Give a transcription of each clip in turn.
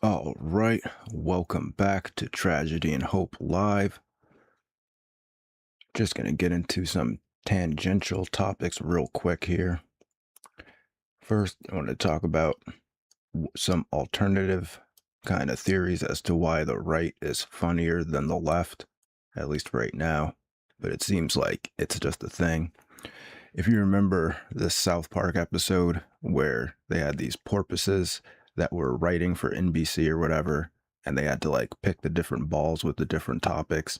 All right, welcome back to Tragedy and Hope Live. Just gonna get into some tangential topics real quick here. First, I want to talk about some alternative kind of theories as to why the right is funnier than the left, at least right now. But it seems like it's just a thing. If you remember this South Park episode where they had these porpoises that were writing for NBC or whatever, and they had to like pick the different balls with the different topics,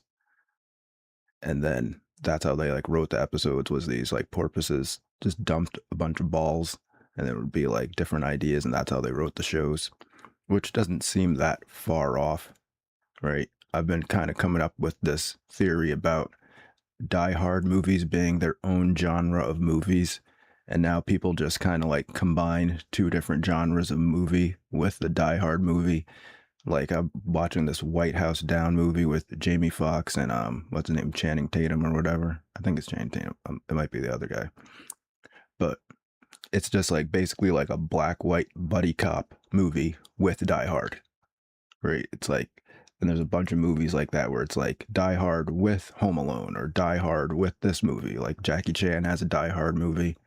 and then that's how they like wrote the episodes, was these like porpoises just dumped a bunch of balls and there would be like different ideas, and that's how they wrote the shows, which doesn't seem that far off, right? I've been kind of coming up with this theory about Die Hard movies being their own genre of movies. And now people just kind of like combine two different genres of movie with the Die Hard movie. Like I'm watching this White House Down movie with Jamie Foxx and what's his name, Channing Tatum or whatever. I think it's Channing Tatum. It might be the other guy. But it's just like basically like a black white buddy cop movie with Die Hard. Right? It's like, and there's a bunch of movies like that where it's like Die Hard with Home Alone or Die Hard with this movie. Like Jackie Chan has a Die Hard movie.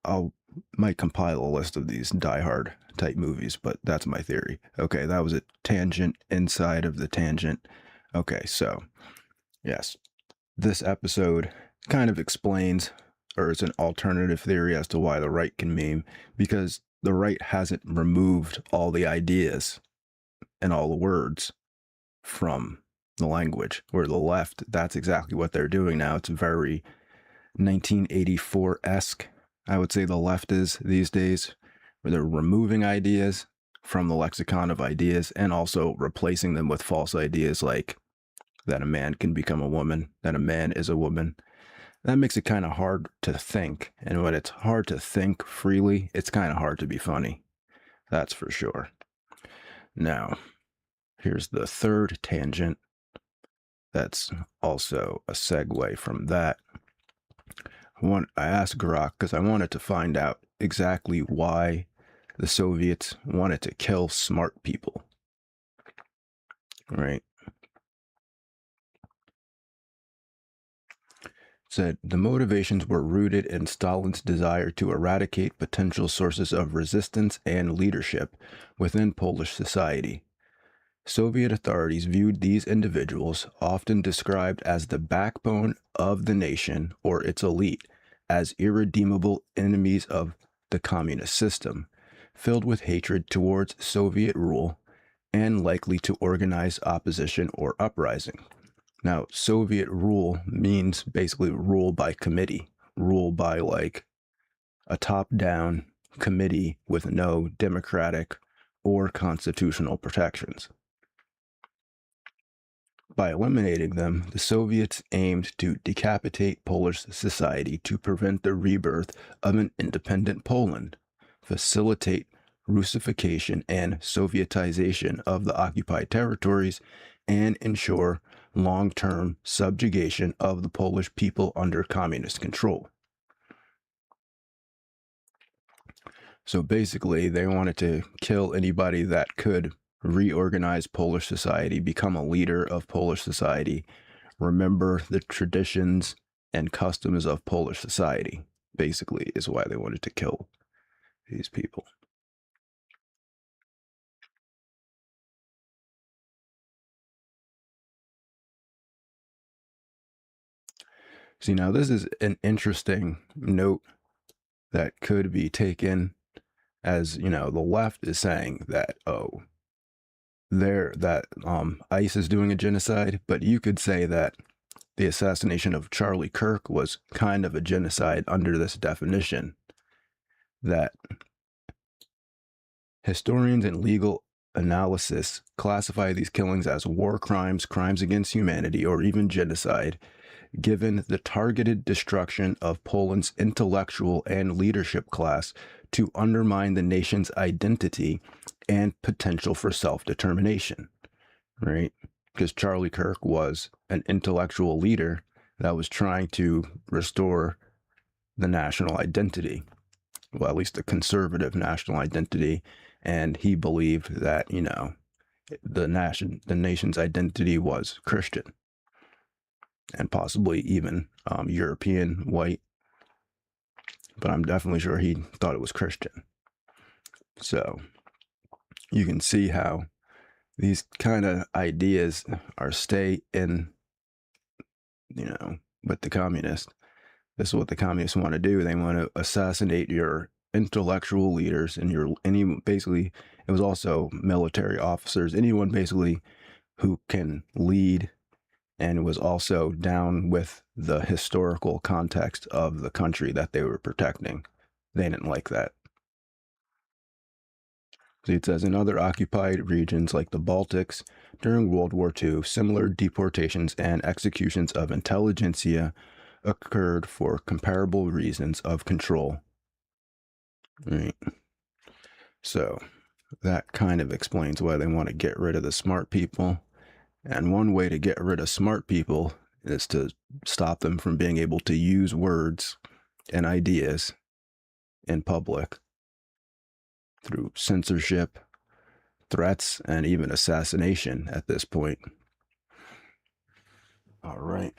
I'll might compile a list of these Die Hard type movies, but that's my theory. Okay, that was a tangent inside of the tangent. Okay, so yes, this episode kind of explains, or it's an alternative theory as to why the right can meme, because the right hasn't removed all the ideas and all the words from the language, where the left, that's exactly what they're doing now. It's very 1984-esque, I would say the left is these days, where they're removing ideas from the lexicon of ideas and also replacing them with false ideas like that a man can become a woman, that a man is a woman. That makes it kind of hard to think. And when it's hard to think freely, it's kind of hard to be funny. That's for sure. Now, here's the third tangent that's also a segue from that. I asked Grok because I wanted to find out exactly why the Soviets wanted to kill smart people. Right? Said the motivations were rooted in Stalin's desire to eradicate potential sources of resistance and leadership within Polish society. Soviet authorities viewed these individuals, often described as the backbone of the nation or its elite, as irredeemable enemies of the communist system, filled with hatred towards Soviet rule and likely to organize opposition or uprising. Now, Soviet rule means basically rule by committee, rule by like a top-down committee with no democratic or constitutional protections. By eliminating them, the Soviets aimed to decapitate Polish society to prevent the rebirth of an independent Poland, facilitate Russification and Sovietization of the occupied territories, and ensure long-term subjugation of the Polish people under communist control. So basically, they wanted to kill anybody that could reorganize Polish society, become a leader of Polish society, remember the traditions and customs of Polish society, basically, is why they wanted to kill these people. See, now this is an interesting note that could be taken as, the left is saying that, oh, ICE is doing a genocide, but you could say that the assassination of Charlie Kirk was kind of a genocide under this definition, that historians and legal analysis classify these killings as war crimes, crimes against humanity, or even genocide, given the targeted destruction of Poland's intellectual and leadership class to undermine the nation's identity and potential for self-determination, right? Because Charlie Kirk was an intellectual leader that was trying to restore the national identity, well, at least the conservative national identity, and he believed that, the nation's identity was Christian and possibly even European white, but I'm definitely sure he thought it was Christian. So you can see how these kind of ideas are stay in, with the communists. This is what the communists want to do. They want to assassinate your intellectual leaders and basically, it was also military officers, anyone basically who can lead and was also down with the historical context of the country that they were protecting. They didn't like that. See, it says in other occupied regions like the Baltics during World War II, similar deportations and executions of intelligentsia occurred for comparable reasons of control. Right. So that kind of explains why they want to get rid of the smart people. And one way to get rid of smart people is to stop them from being able to use words and ideas in public through censorship, threats, and even assassination at this point. All right.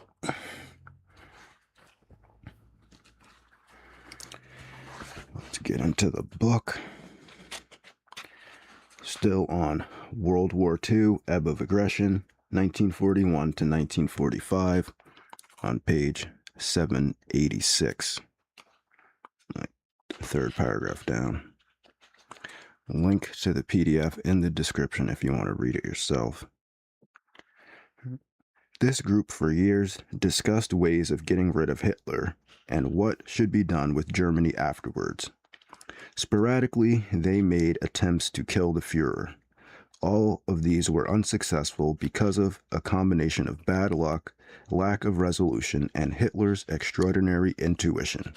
Let's get into the book. Still on World War II, Ebb of Aggression, 1941 to 1945, on page 786. Third paragraph down. Link to the PDF in the description if you want to read it yourself. This group for years discussed ways of getting rid of Hitler and what should be done with Germany afterwards. Sporadically, they made attempts to kill the Führer. All of these were unsuccessful because of a combination of bad luck, lack of resolution, and Hitler's extraordinary intuition.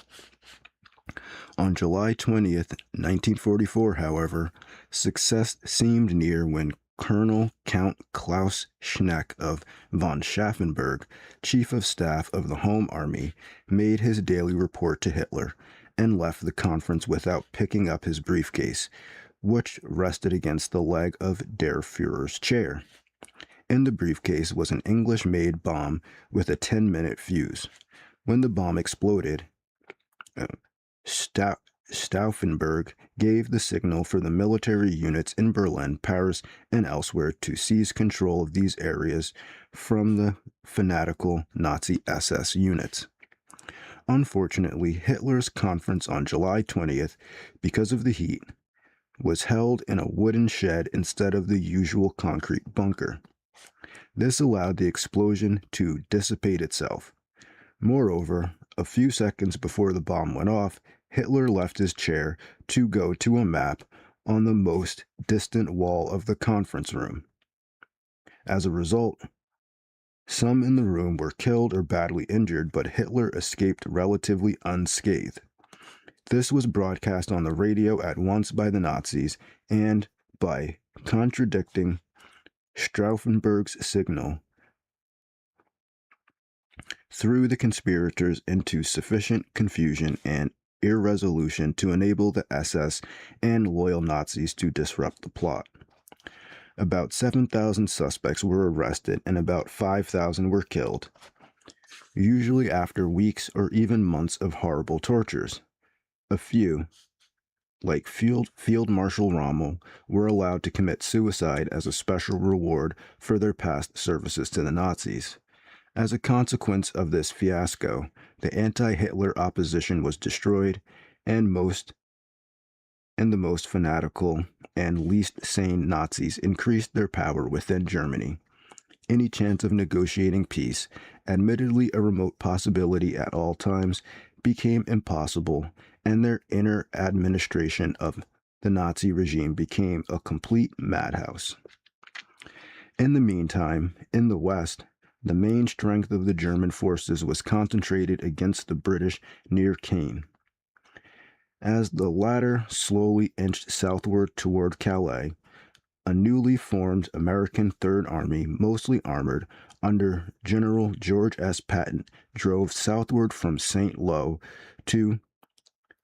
On July 20th, 1944, however, success seemed near when Colonel Count Klaus Schneck of von Schaffenburg, Chief of Staff of the Home Army, made his daily report to Hitler and left the conference without picking up his briefcase, which rested against the leg of Der Führer's chair. In the briefcase was an English-made bomb with a 10-minute fuse. When the bomb exploded, Stauffenberg gave the signal for the military units in Berlin, Paris, and elsewhere to seize control of these areas from the fanatical Nazi SS units. Unfortunately, Hitler's conference on July 20th, because of the heat, was held in a wooden shed instead of the usual concrete bunker. This allowed the explosion to dissipate itself. Moreover, a few seconds before the bomb went off, Hitler left his chair to go to a map on the most distant wall of the conference room. As a result, some in the room were killed or badly injured, but Hitler escaped relatively unscathed. This was broadcast on the radio at once by the Nazis, and by contradicting Stauffenberg's signal, threw the conspirators into sufficient confusion and irresolution to enable the SS and loyal Nazis to disrupt the plot. About 7,000 suspects were arrested and about 5,000 were killed, usually after weeks or even months of horrible tortures. A few, like Field Marshal Rommel, were allowed to commit suicide as a special reward for their past services to the Nazis. As a consequence of this fiasco, the anti-Hitler opposition was destroyed, and the most fanatical and least sane Nazis increased their power within Germany. Any chance of negotiating peace, admittedly a remote possibility at all times, became impossible, and their inner administration of the Nazi regime became a complete madhouse. In the meantime, in the West, the main strength of the German forces was concentrated against the British near Caen. As the latter slowly inched southward toward Calais, a newly formed American Third Army, mostly armored, under General George S. Patton, drove southward from St. Lo to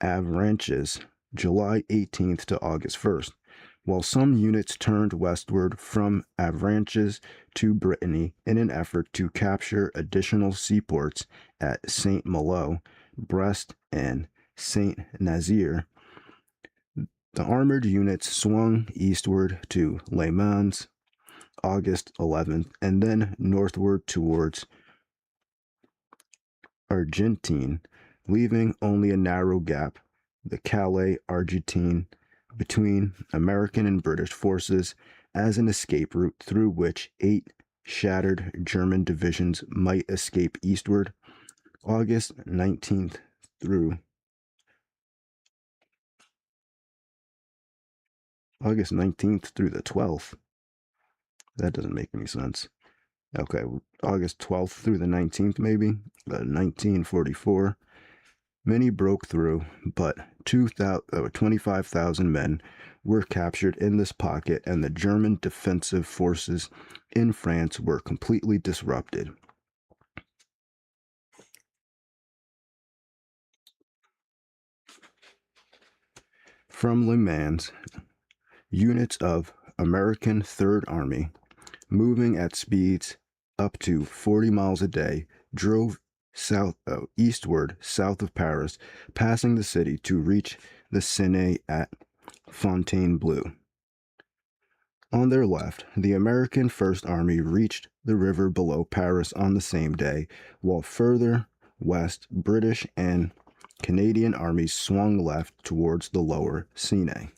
Avranches, July 18th to August 1st. while some units turned westward from Avranches to Brittany in an effort to capture additional seaports at Saint Malo, Brest, and Saint Nazaire. The armored units swung eastward to Le Mans, August 11th, and then northward towards Argentine, leaving only a narrow gap, the Calais Argentine, between American and British forces as an escape route through which 8 shattered German divisions might escape eastward, August 19th through the 12th. That doesn't make any sense. Okay, August 12th through the 19th, maybe, 1944. Many broke through, but 25,000 men were captured in this pocket, and the German defensive forces in France were completely disrupted. From Le Mans, units of American Third Army, moving at speeds up to 40 miles a day, drove eastward south of Paris, passing the city to reach the Seine at Fontainebleau. On their left, the American First Army reached the river below Paris on the same day, while further west, British and Canadian armies swung left towards the lower Seine.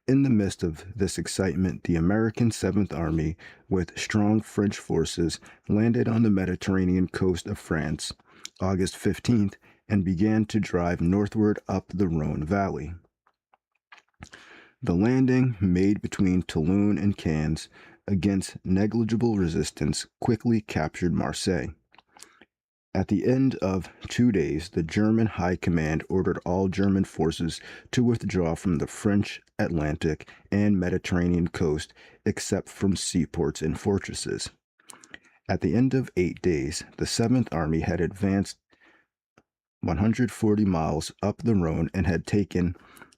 In the midst of this excitement, the American Seventh Army, with strong French forces, landed on the Mediterranean coast of France, August 15th, and began to drive northward up the Rhone Valley. The landing, made between Toulon and Cannes, against negligible resistance, quickly captured Marseille. At the end of 2 days, the German High Command ordered all German forces to withdraw from the French Atlantic and Mediterranean coast, except from seaports and fortresses. At the end of 8 days, the Seventh Army had advanced 140 miles up the Rhone and had taken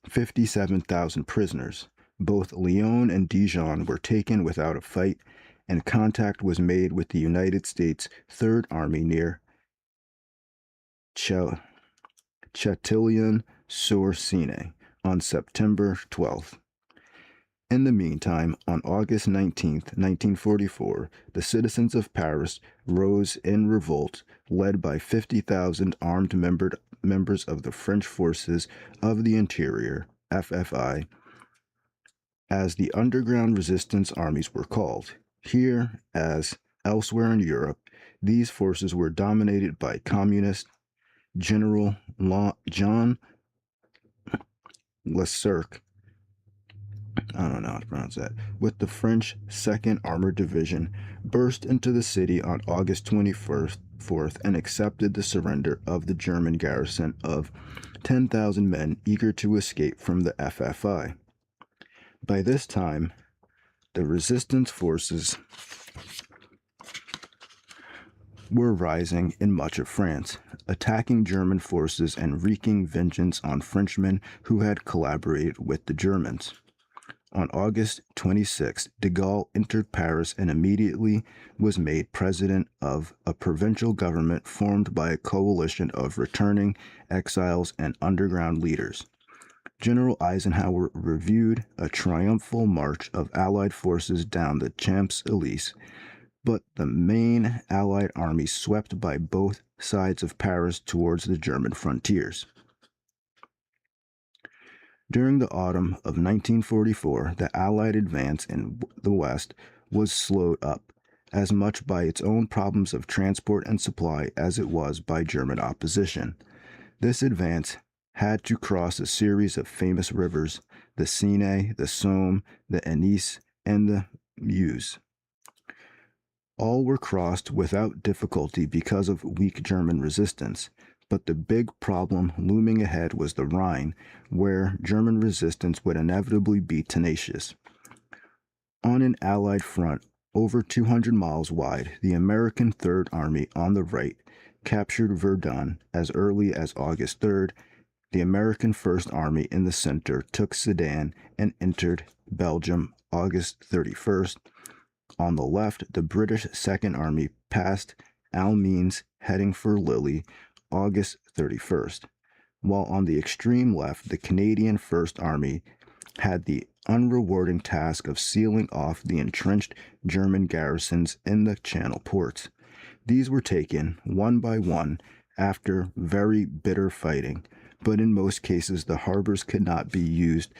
57,000 prisoners. Both Lyon and Dijon were taken without a fight, and contact was made with the United States Third Army near Chatillon-sur-Seine on September 12th. In the meantime, on August 19th, 1944, the citizens of Paris rose in revolt, led by 50,000 armed members of the French Forces of the Interior, FFI, as the Underground Resistance Armies were called. Here, as elsewhere in Europe, these forces were dominated by Communist General John Leclerc, I don't know how to pronounce that, with the French 2nd Armored Division, burst into the city on August 24th and accepted the surrender of the German garrison of 10,000 men eager to escape from the FFI. By this time, the resistance forces were rising in much of France, attacking German forces and wreaking vengeance on Frenchmen who had collaborated with the Germans. On August 26, de Gaulle entered Paris and immediately was made president of a provincial government formed by a coalition of returning exiles and underground leaders. General Eisenhower reviewed a triumphal march of Allied forces down the Champs-Élysées, but the main Allied army swept by both sides of Paris towards the German frontiers. During the autumn of 1944, the Allied advance in the West was slowed up, as much by its own problems of transport and supply as it was by German opposition. This advance had to cross a series of famous rivers, the Seine, the Somme, the Anisne, and the Meuse. All were crossed without difficulty because of weak German resistance, but the big problem looming ahead was the Rhine, where German resistance would inevitably be tenacious. On an Allied front over 200 miles wide, the American Third Army on the right captured Verdun as early as August 3rd, The American First Army in the center took Sedan and entered Belgium August 31st. On the left, the British Second Army passed Amiens heading for Lille August 31st, while on the extreme left, the Canadian First Army had the unrewarding task of sealing off the entrenched German garrisons in the Channel ports. These were taken one by one after very bitter fighting, but in most cases the harbors could not be used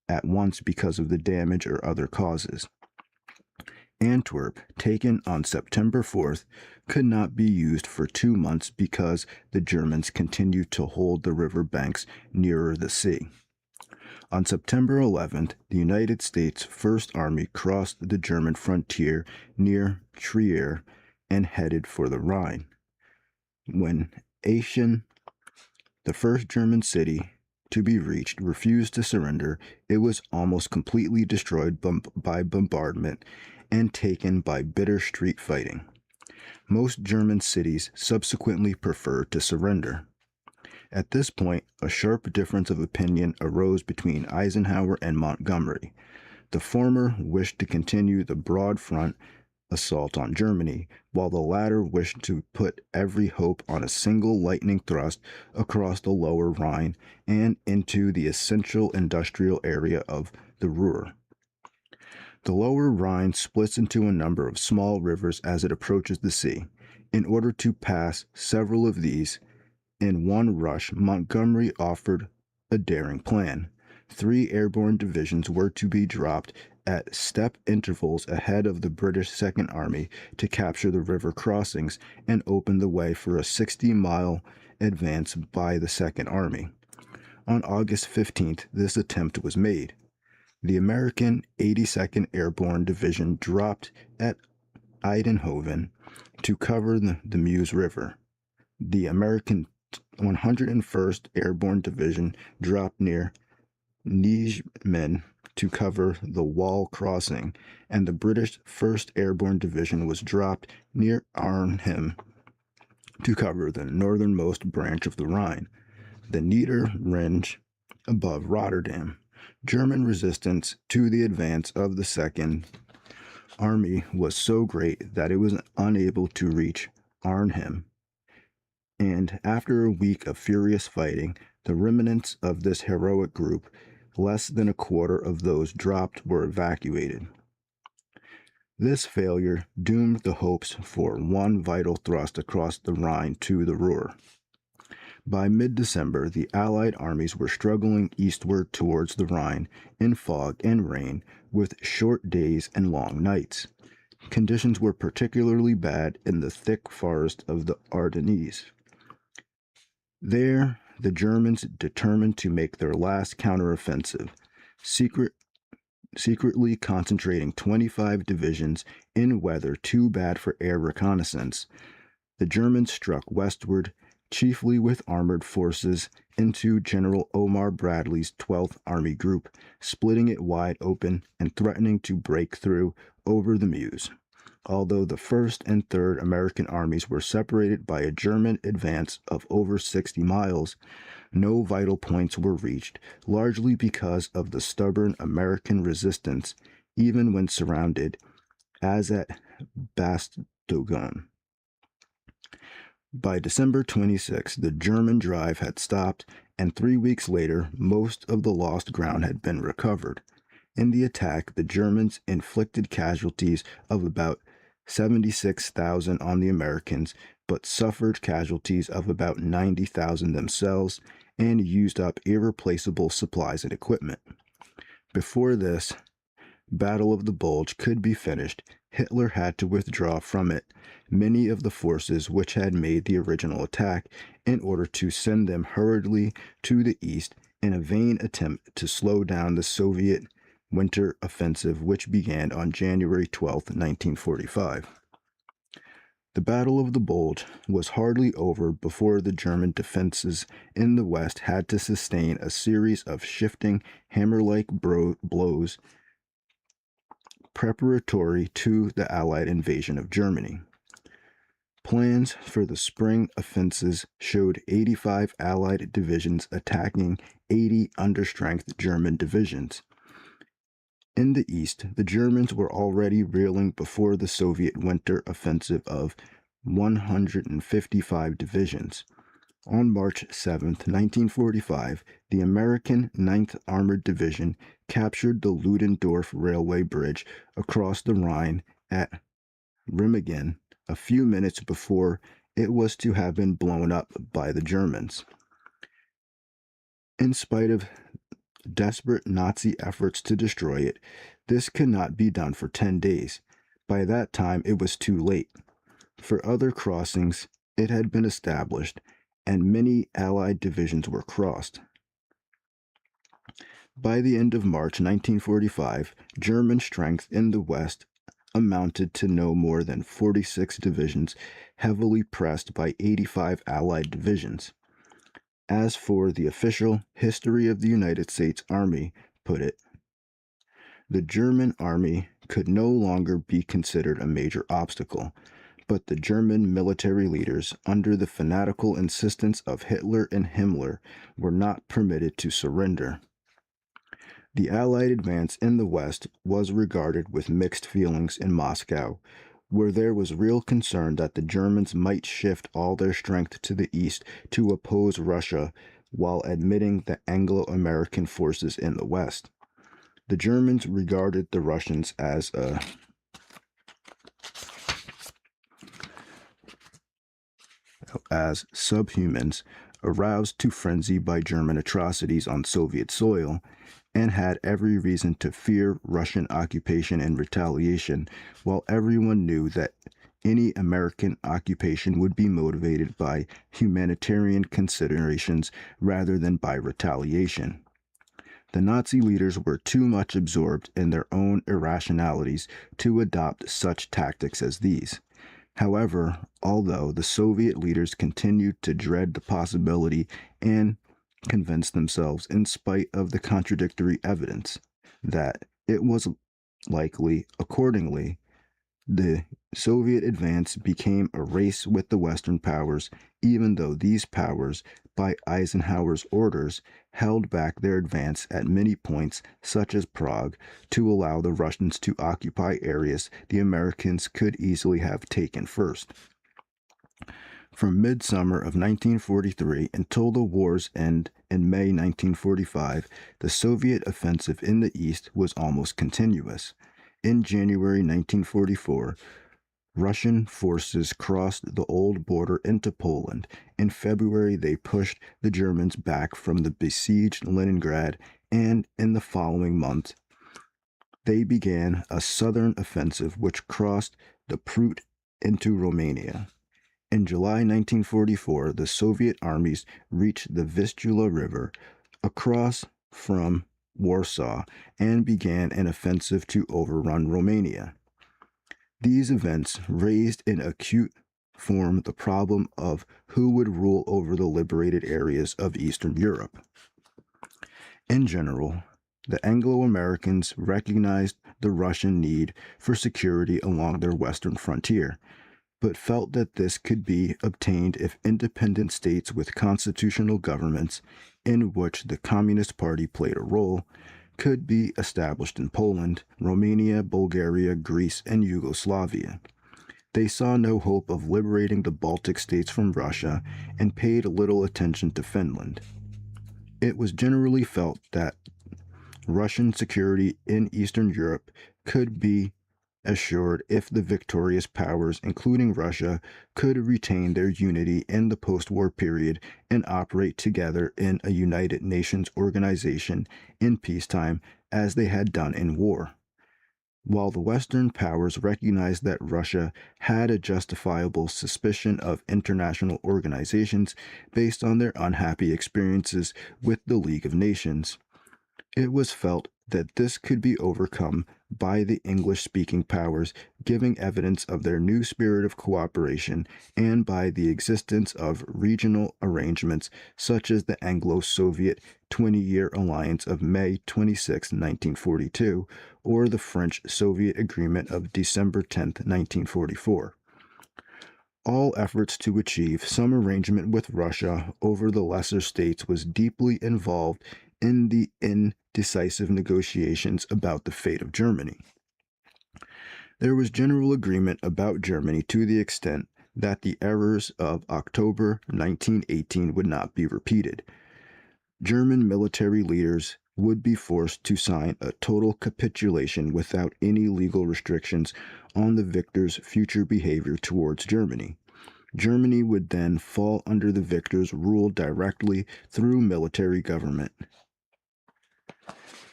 at once because of the damage or other causes. Antwerp, taken on September 4th, could not be used for 2 months because the Germans continued to hold the river banks nearer the sea. On September 11th, the United States First Army crossed the German frontier near Trier and headed for the Rhine. When Aachen, the first German city to be reached, refused to surrender, it was almost completely destroyed by bombardment and taken by bitter street fighting. Most German cities subsequently preferred to surrender. At this point, a sharp difference of opinion arose between Eisenhower and Montgomery. The former wished to continue the broad front assault on Germany, while the latter wished to put every hope on a single lightning thrust across the lower Rhine and into the essential industrial area of the Ruhr. The lower Rhine splits into a number of small rivers as it approaches the sea. In order to pass several of these in one rush, Montgomery offered a daring plan. 3 airborne divisions were to be dropped at step intervals ahead of the British Second Army to capture the river crossings and open the way for a 60-mile advance by the Second Army. On August 15th, this attempt was made. The American 82nd Airborne Division dropped at Eindhoven to cover the Meuse River. The American 101st Airborne Division dropped near Nijmegen to cover the Wall crossing, and the British 1st Airborne Division was dropped near Arnhem to cover the northernmost branch of the Rhine, the Niederrhein above Rotterdam. German resistance to the advance of the Second Army was so great that it was unable to reach Arnhem, and after a week of furious fighting, the remnants of this heroic group, less than a quarter of those dropped, were evacuated. This failure doomed the hopes for one vital thrust across the Rhine to the Ruhr. By mid-December, the Allied armies were struggling eastward towards the Rhine in fog and rain, with short days and long nights. Conditions were particularly bad in the thick forest of the Ardennes. There, the Germans determined to make their last counteroffensive, secretly concentrating 25 divisions in weather too bad for air reconnaissance. The Germans struck westward, chiefly with armored forces, into General Omar Bradley's 12th Army Group, splitting it wide open and threatening to break through over the Meuse. Although the 1st and 3rd American armies were separated by a German advance of over 60 miles, no vital points were reached, largely because of the stubborn American resistance, even when surrounded, as at Bastogne. By December 26, the German drive had stopped, and 3 weeks later, most of the lost ground had been recovered. In the attack, the Germans inflicted casualties of about 76,000 on the Americans, but suffered casualties of about 90,000 themselves and used up irreplaceable supplies and equipment. Before this Battle of the Bulge could be finished, Hitler had to withdraw from it many of the forces which had made the original attack in order to send them hurriedly to the east in a vain attempt to slow down the Soviet winter offensive, which began on January 12, 1945. The Battle of the Bulge was hardly over before the German defenses in the west had to sustain a series of shifting hammer-like blows preparatory to the Allied invasion of Germany. Plans for the spring offensives showed 85 Allied divisions attacking 80 understrength German divisions. In the east, the Germans were already reeling before the Soviet winter offensive of 155 divisions. On March 7, 1945, the American 9th Armored Division captured the Ludendorff Railway Bridge across the Rhine at Rimingen a few minutes before it was to have been blown up by the Germans. In spite of desperate Nazi efforts to destroy it, this could not be done for 10 days. By that time, it was too late. For other crossings, it had been established, and many Allied divisions were crossed. By the end of March 1945, German strength in the West amounted to no more than 46 divisions, heavily pressed by 85 Allied divisions. As for the official History of the United States Army put it, the German army could no longer be considered a major obstacle, but the German military leaders, under the fanatical insistence of Hitler and Himmler, were not permitted to surrender. The Allied advance in the West was regarded with mixed feelings in Moscow, where there was real concern that the Germans might shift all their strength to the east to oppose Russia while admitting the Anglo-American forces in the West. The Germans regarded the Russians as subhumans aroused to frenzy by German atrocities on Soviet soil, and had every reason to fear Russian occupation and retaliation, while everyone knew that any American occupation would be motivated by humanitarian considerations rather than by retaliation. The Nazi leaders were too much absorbed in their own irrationalities to adopt such tactics as these. However, although the Soviet leaders continued to dread the possibility and convinced themselves, in spite of the contradictory evidence, that it was likely, accordingly, the Soviet advance became a race with the Western powers, even though these powers, by Eisenhower's orders, held back their advance at many points, such as Prague, to allow the Russians to occupy areas the Americans could easily have taken first. From midsummer of 1943 until the war's end in May 1945, the Soviet offensive in the East was almost continuous. In January 1944, Russian forces crossed the old border into Poland. In February, they pushed the Germans back from the besieged Leningrad, and in the following month, they began a southern offensive which crossed the Prut into Romania. In July 1944, the Soviet armies reached the Vistula River across from Warsaw and began an offensive to overrun Romania. These events raised in acute form the problem of who would rule over the liberated areas of Eastern Europe. In general, the Anglo-Americans recognized the Russian need for security along their western frontier, but felt that this could be obtained if independent states with constitutional governments, in which the Communist Party played a role, could be established in Poland, Romania, Bulgaria, Greece, and Yugoslavia. They saw no hope of liberating the Baltic states from Russia and paid little attention to Finland. It was generally felt that Russian security in Eastern Europe could be assured if the victorious powers, including Russia, could retain their unity in the post-war period and operate together in a United Nations organization in peacetime as they had done in war. While the Western powers recognized that Russia had a justifiable suspicion of international organizations based on their unhappy experiences with the League of Nations, it was felt that this could be overcome by the English-speaking powers giving evidence of their new spirit of cooperation and by the existence of regional arrangements such as the Anglo-Soviet 20-year alliance of May 26, 1942, or the French-Soviet agreement of December 10, 1944. All efforts to achieve some arrangement with Russia over the lesser states was deeply involved in the indecisive negotiations about the fate of Germany. There was general agreement about Germany to the extent that the errors of October 1918 would not be repeated. German military leaders would be forced to sign a total capitulation without any legal restrictions on the victor's future behavior towards Germany. Germany would then fall under the victor's rule directly through military government.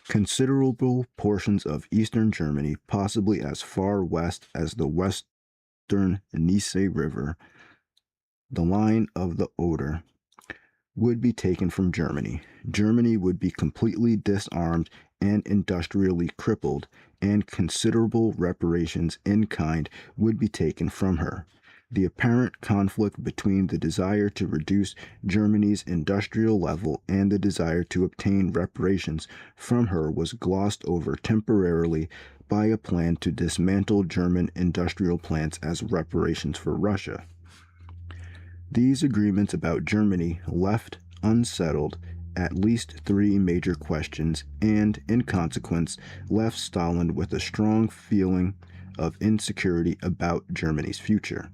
Considerable portions of eastern Germany, possibly as far west as the western Neisse River, the line of the Oder, would be taken from Germany. Germany would be completely disarmed and industrially crippled, and considerable reparations in kind would be taken from her. The apparent conflict between the desire to reduce Germany's industrial level and the desire to obtain reparations from her was glossed over temporarily by a plan to dismantle German industrial plants as reparations for Russia. These agreements about Germany left unsettled at least three major questions and, in consequence, left Stalin with a strong feeling of insecurity about Germany's future.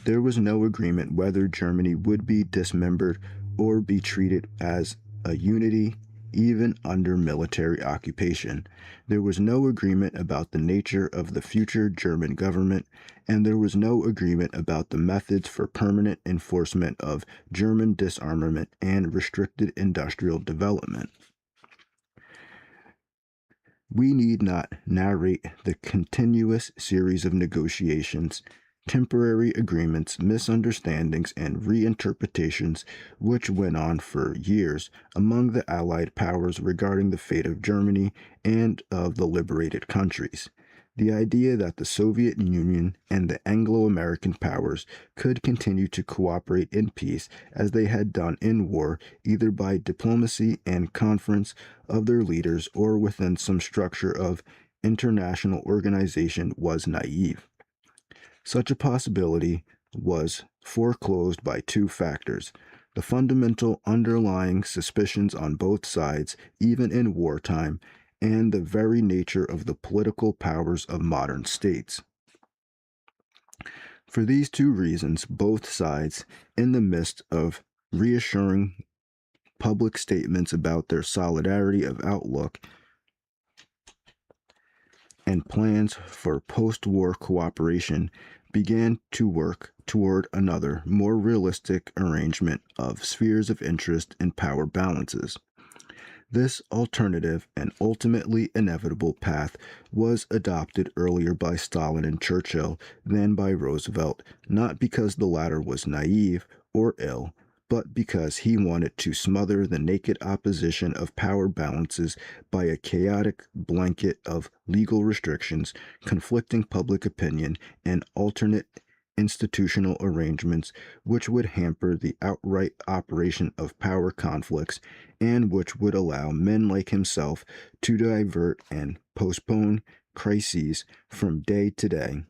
There was no agreement whether Germany would be dismembered or be treated as a unity even under military occupation. There was no agreement about the nature of the future German government, and there was no agreement about the methods for permanent enforcement of German disarmament and restricted industrial development. We need not narrate the continuous series of negotiations, temporary agreements, misunderstandings, and reinterpretations which went on for years among the Allied powers regarding the fate of Germany and of the liberated countries. The idea that the Soviet Union and the Anglo-American powers could continue to cooperate in peace as they had done in war, either by diplomacy and conference of their leaders or within some structure of international organization, was naive. Such a possibility was foreclosed by two factors: the fundamental underlying suspicions on both sides, even in wartime, and the very nature of the political powers of modern states. For these two reasons, both sides, in the midst of reassuring public statements about their solidarity of outlook and plans for post-war cooperation, began to work toward another, more realistic arrangement of spheres of interest and power balances. This alternative and ultimately inevitable path was adopted earlier by Stalin and Churchill than by Roosevelt, not because the latter was naive or ill, but because he wanted to smother the naked opposition of power balances by a chaotic blanket of legal restrictions, conflicting public opinion, and alternate institutional arrangements which would hamper the outright operation of power conflicts and which would allow men like himself to divert and postpone crises from day to day,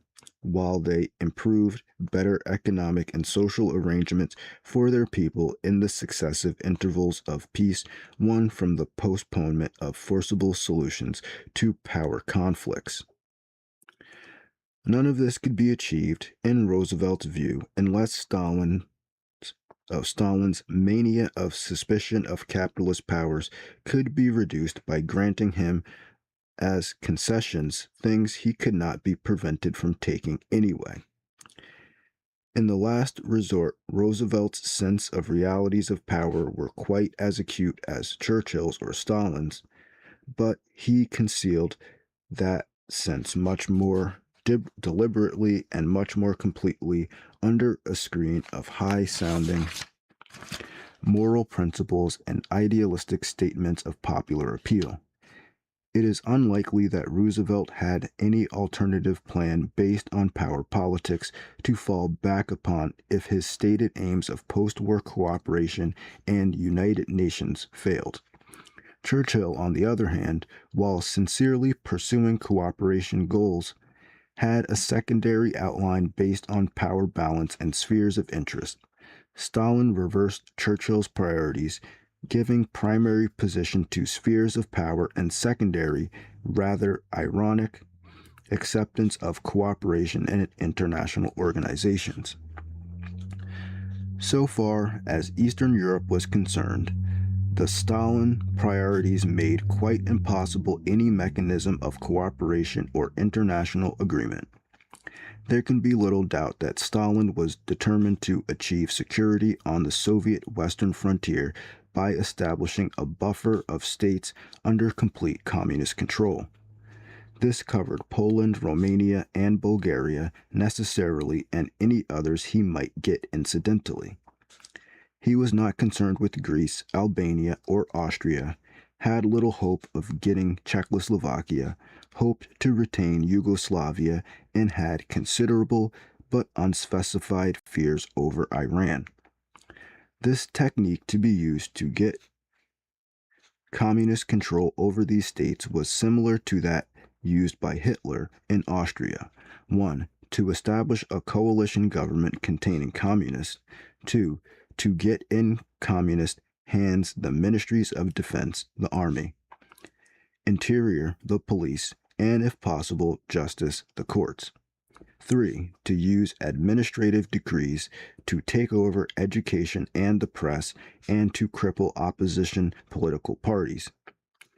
while they improved better economic and social arrangements for their people in the successive intervals of peace won from the postponement of forcible solutions to power conflicts. None of this could be achieved, in Roosevelt's view, unless Stalin's mania of suspicion of capitalist powers could be reduced by granting him as concessions things he could not be prevented from taking anyway. In the last resort, Roosevelt's sense of realities of power were quite as acute as Churchill's or Stalin's, but he concealed that sense much more deliberately and much more completely under a screen of high-sounding moral principles and idealistic statements of popular appeal. It is unlikely that Roosevelt had any alternative plan based on power politics to fall back upon if his stated aims of post-war cooperation and United Nations failed. Churchill, on the other hand, while sincerely pursuing cooperation goals, had a secondary outline based on power balance and spheres of interest. Stalin reversed Churchill's priorities, giving primary position to spheres of power and secondary, rather ironic, acceptance of cooperation in international organizations. So far as Eastern Europe was concerned, the Stalin priorities made quite impossible any mechanism of cooperation or international agreement. There can be little doubt that Stalin was determined to achieve security on the Soviet western frontier by establishing a buffer of states under complete communist control. This covered Poland, Romania, and Bulgaria necessarily, and any others he might get incidentally. He was not concerned with Greece, Albania, or Austria, had little hope of getting Czechoslovakia, hoped to retain Yugoslavia, and had considerable but unspecified fears over Iran. This technique to be used to get communist control over these states was similar to that used by Hitler in Austria. 1. To establish a coalition government containing communists. 2. To get in communist hands the ministries of defense, the army, interior, the police, and if possible, justice, the courts. 3. To use administrative decrees to take over education and the press and to cripple opposition political parties.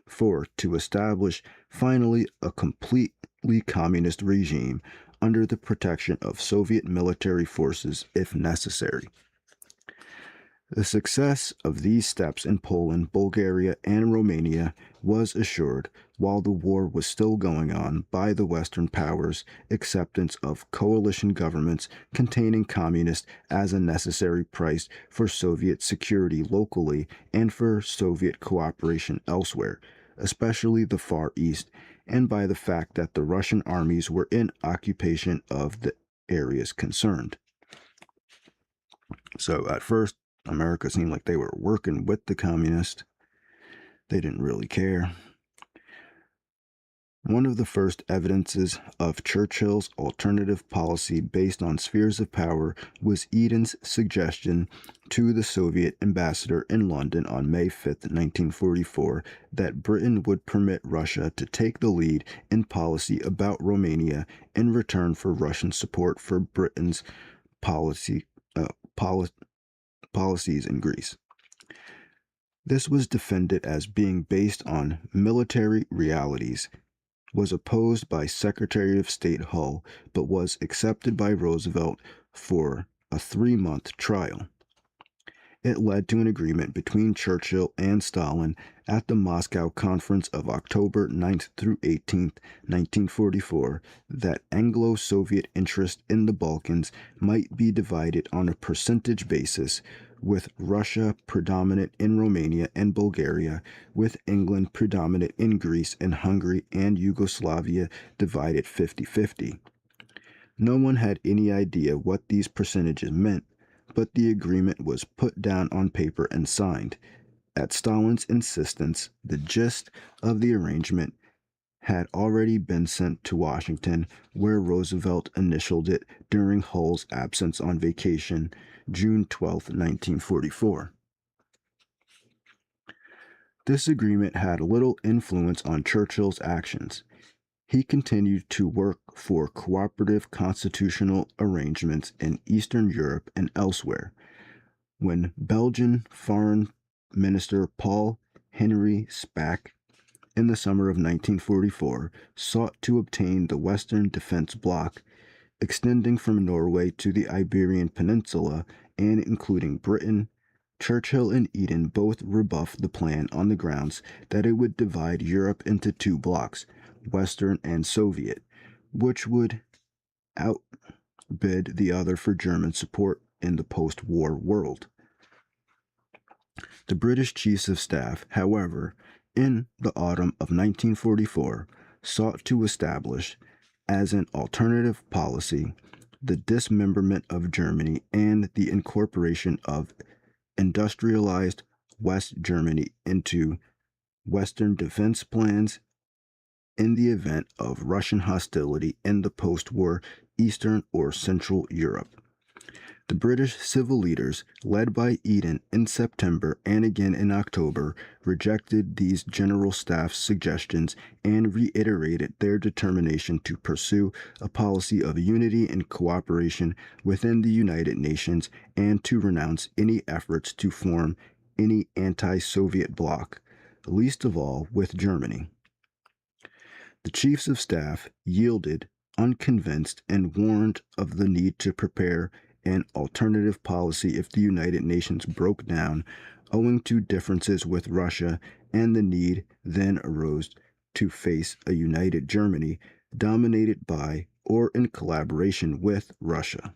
4. To establish, finally, a completely communist regime under the protection of Soviet military forces if necessary. The success of these steps in Poland, Bulgaria, and Romania was assured, while the war was still going on, by the Western powers' acceptance of coalition governments containing communists as a necessary price for Soviet security locally and for Soviet cooperation elsewhere, especially the Far East, and by the fact that the Russian armies were in occupation of the areas concerned. So at first, America seemed like they were working with the communists. They didn't really care. One of the first evidences of Churchill's alternative policy based on spheres of power was Eden's suggestion to the Soviet ambassador in London on May 5, 1944, that Britain would permit Russia to take the lead in policy about Romania in return for Russian support for Britain's policies in Greece. This was defended as being based on military realities, was opposed by Secretary of State Hull, but was accepted by Roosevelt for a 3-month trial. It led to an agreement between Churchill and Stalin at the Moscow Conference of October 9th through 18th, 1944, that Anglo-Soviet interest in the Balkans might be divided on a percentage basis, with Russia predominant in Romania and Bulgaria, with England predominant in Greece and Hungary, and Yugoslavia divided 50-50. No one had any idea what these percentages meant, but the agreement was put down on paper and signed. At Stalin's insistence, the gist of the arrangement had already been sent to Washington, where Roosevelt initialed it during Hull's absence on vacation, June 12, 1944. This agreement had little influence on Churchill's actions. He continued to work for cooperative constitutional arrangements in Eastern Europe and elsewhere. When Belgian Foreign Minister Paul Henry Spaak, in the summer of 1944, sought to obtain the Western Defense Bloc, extending from Norway to the Iberian Peninsula and including Britain, Churchill and Eden both rebuffed the plan on the grounds that it would divide Europe into 2 blocs, Western and Soviet, which would outbid the other for German support in the post-war world. The British Chiefs of Staff, however, in the autumn of 1944, sought to establish, as an alternative policy, the dismemberment of Germany and the incorporation of industrialized West Germany into Western defense plans in the event of Russian hostility in the post-war Eastern or Central Europe. The British civil leaders, led by Eden in September and again in October, rejected these General Staff's suggestions and reiterated their determination to pursue a policy of unity and cooperation within the United Nations and to renounce any efforts to form any anti-Soviet bloc, least of all with Germany. The chiefs of staff yielded, unconvinced, and warned of the need to prepare an alternative policy if the United Nations broke down, owing to differences with Russia, and the need then arose to face a united Germany dominated by or in collaboration with Russia.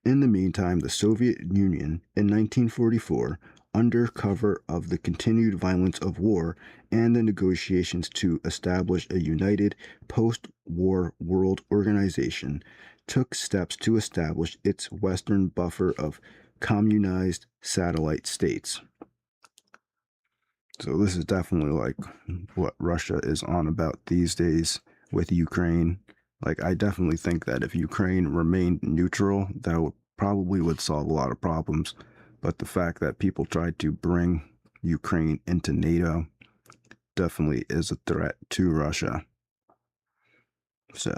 In the meantime, the Soviet Union in 1944, under cover of the continued violence of war and the negotiations to establish a united post-war world organization, took steps to establish its western buffer of communized satellite states. So this is definitely like what Russia is on about these days with Ukraine. Like, I definitely think that if Ukraine remained neutral, that would solve a lot of problems. But the fact that people tried to bring Ukraine into NATO definitely is a threat to Russia. So,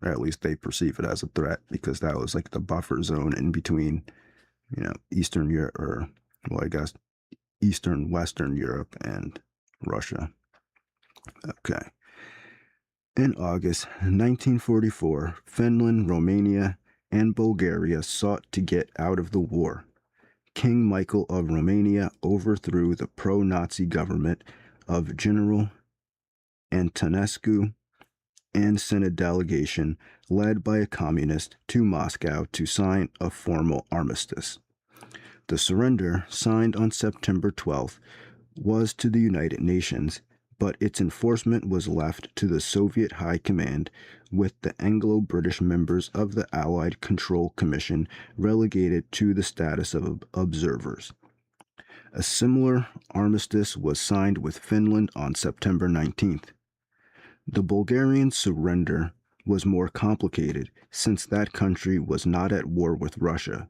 or at least they perceive it as a threat because that was like the buffer zone in between, Eastern Europe, or, well, I guess Eastern Western Europe and Russia. Okay. In August 1944, Finland, Romania, and Bulgaria sought to get out of the war. King Michael of Romania overthrew the pro-Nazi government of General Antonescu and sent a delegation led by a communist to Moscow to sign a formal armistice. The surrender, signed on September 12th, was to the United Nations, but its enforcement was left to the Soviet High Command, with the Anglo-British members of the Allied Control Commission relegated to the status of observers. A similar armistice was signed with Finland on September 19th. The Bulgarian surrender was more complicated since that country was not at war with Russia.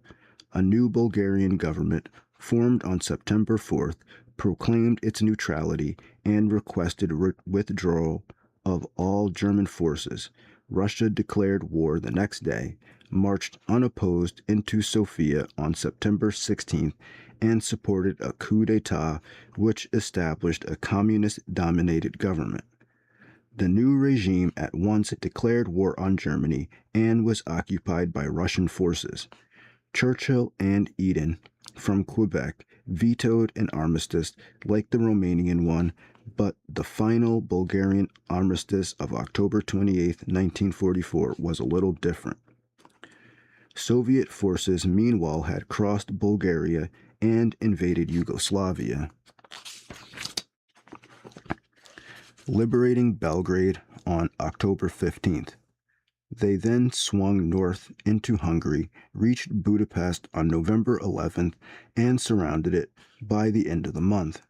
A new Bulgarian government, formed on September 4th, proclaimed its neutrality and requested withdrawal of all German forces. Russia declared war the next day, marched unopposed into Sofia on September 16th, and supported a coup d'etat which established a communist-dominated government. The new regime at once declared war on Germany and was occupied by Russian forces. Churchill and Eden, from Quebec, vetoed an armistice like the Romanian one, but the final Bulgarian armistice of October 28, 1944 was a little different. Soviet forces meanwhile had crossed Bulgaria and invaded Yugoslavia, liberating Belgrade on October 15th. They then swung north into Hungary, reached Budapest on November 11th, and surrounded it by the end of the month.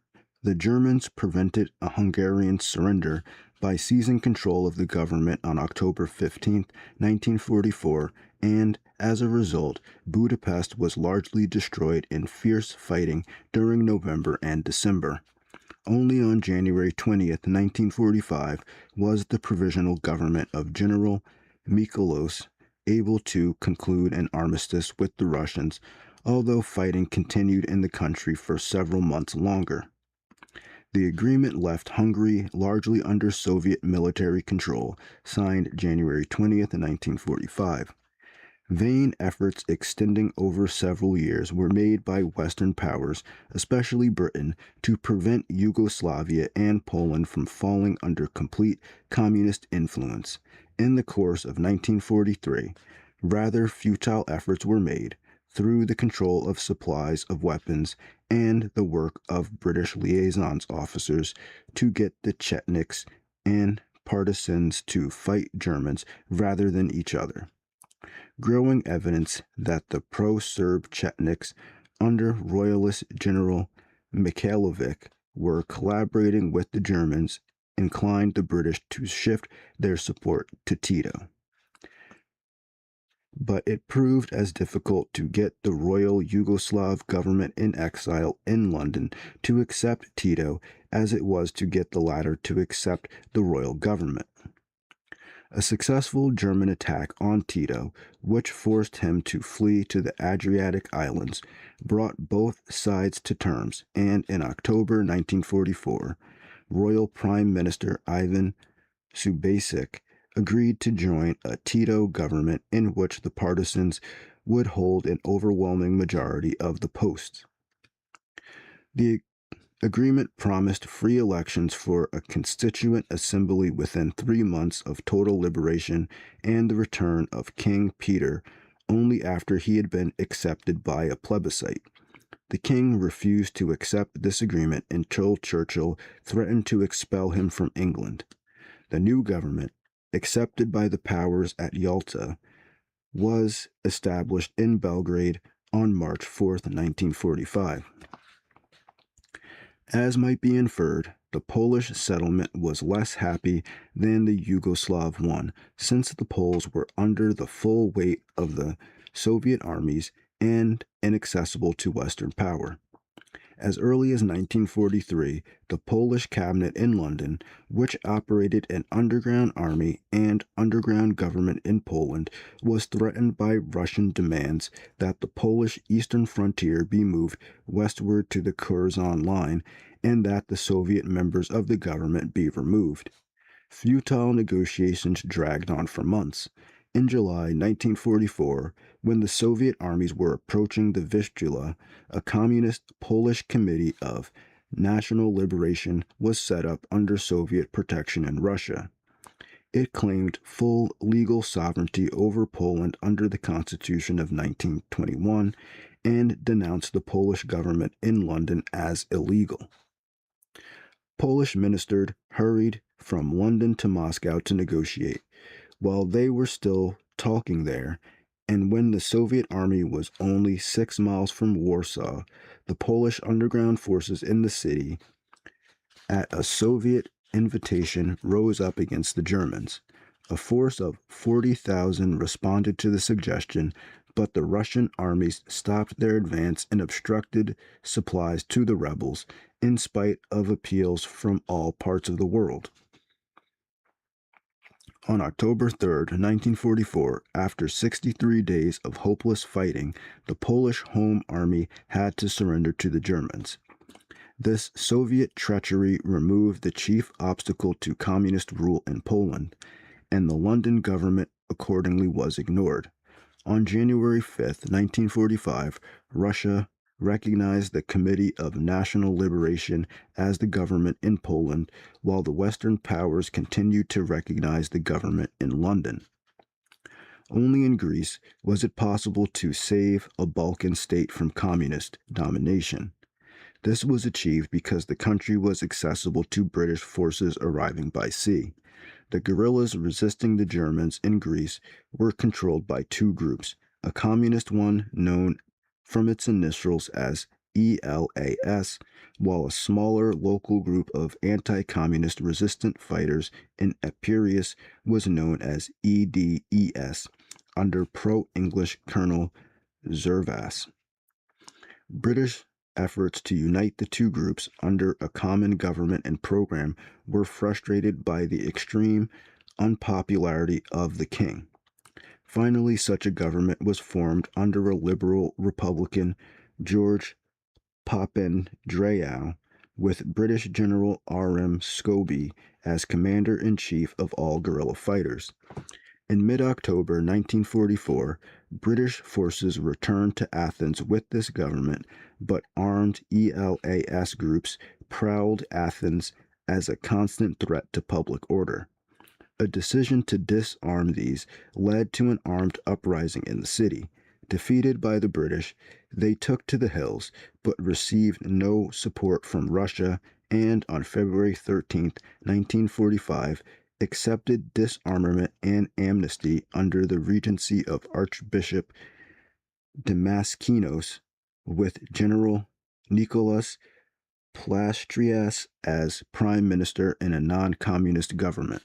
The Germans prevented a Hungarian surrender by seizing control of the government on October 15, 1944, and, as a result, Budapest was largely destroyed in fierce fighting during November and December. Only on January 20th, 1945, was the provisional government of General Mikolos able to conclude an armistice with the Russians, although fighting continued in the country for several months longer. The agreement left Hungary largely under Soviet military control, signed January 20th, 1945. Vain efforts extending over several years were made by Western powers, especially Britain, to prevent Yugoslavia and Poland from falling under complete communist influence. In the course of 1943, rather futile efforts were made, through the control of supplies of weapons and the work of British liaison officers, to get the Chetniks and partisans to fight Germans rather than each other. Growing evidence that the pro-Serb Chetniks under Royalist General Mikhailovic were collaborating with the Germans inclined the British to shift their support to Tito. But it proved as difficult to get the Royal Yugoslav government in exile in London to accept Tito as it was to get the latter to accept the royal government. A successful German attack on Tito, which forced him to flee to the Adriatic Islands, brought both sides to terms, and in October 1944, Royal Prime Minister Ivan Subasic agreed to join a Tito government in which the partisans would hold an overwhelming majority of the posts. The agreement promised free elections for a constituent assembly within 3 months of total liberation and the return of King Peter only after he had been accepted by a plebiscite. The king refused to accept this agreement until Churchill threatened to expel him from England. The new government, accepted by the powers at Yalta, was established in Belgrade on March 4, 1945. As might be inferred, the Polish settlement was less happy than the Yugoslav one, since the Poles were under the full weight of the Soviet armies and inaccessible to Western power. As early as 1943, the Polish cabinet in London, which operated an underground army and underground government in Poland, was threatened by Russian demands that the Polish eastern frontier be moved westward to the Curzon line and that the Soviet members of the government be removed. Futile negotiations dragged on for months. In July 1944, when the Soviet armies were approaching the Vistula, a communist Polish Committee of National Liberation was set up under Soviet protection in Russia. It claimed full legal sovereignty over Poland under the Constitution of 1921 and denounced the Polish government in London as illegal. Polish ministers hurried from London to Moscow to negotiate. While they were still talking there, and when the Soviet army was only 6 miles from Warsaw, the Polish underground forces in the city, at a Soviet invitation, rose up against the Germans. A force of 40,000 responded to the suggestion, but the Russian armies stopped their advance and obstructed supplies to the rebels, in spite of appeals from all parts of the world. On October 3, 1944, after 63 days of hopeless fighting, the Polish Home Army had to surrender to the Germans. This Soviet treachery removed the chief obstacle to communist rule in Poland, and the London government accordingly was ignored. On January 5, 1945, Russia recognized the Committee of National Liberation as the government in Poland, while the Western powers continued to recognize the government in London. Only in Greece was it possible to save a Balkan state from communist domination. This was achieved because the country was accessible to British forces arriving by sea. The guerrillas resisting the Germans in Greece were controlled by two groups, a communist one known from its initials as ELAS, while a smaller local group of anti-communist resistant fighters in Epirus was known as EDES, under pro-English Colonel Zervas. British efforts to unite the two groups under a common government and program were frustrated by the extreme unpopularity of the king. Finally, such a government was formed under a liberal Republican, George Papandreou, with British General R.M. Scobie as commander-in-chief of all guerrilla fighters. In mid-October 1944, British forces returned to Athens with this government, but armed ELAS groups prowled Athens as a constant threat to public order. A decision to disarm these led to an armed uprising in the city. Defeated by the British, they took to the hills, but received no support from Russia, and on February 13, 1945, accepted disarmament and amnesty under the regency of Archbishop Damaskinos, with General Nicholas Plastrias as prime minister in a non-communist government.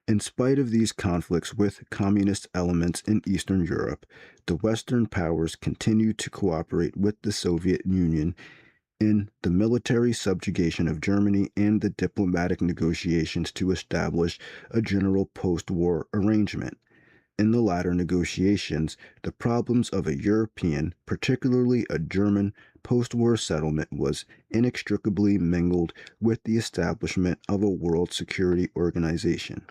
In spite of these conflicts with communist elements in Eastern Europe, the Western powers continued to cooperate with the Soviet Union in the military subjugation of Germany and the diplomatic negotiations to establish a general post-war arrangement. In the latter negotiations, the problems of a European, particularly a German, post-war settlement was inextricably mingled with the establishment of a world security organization.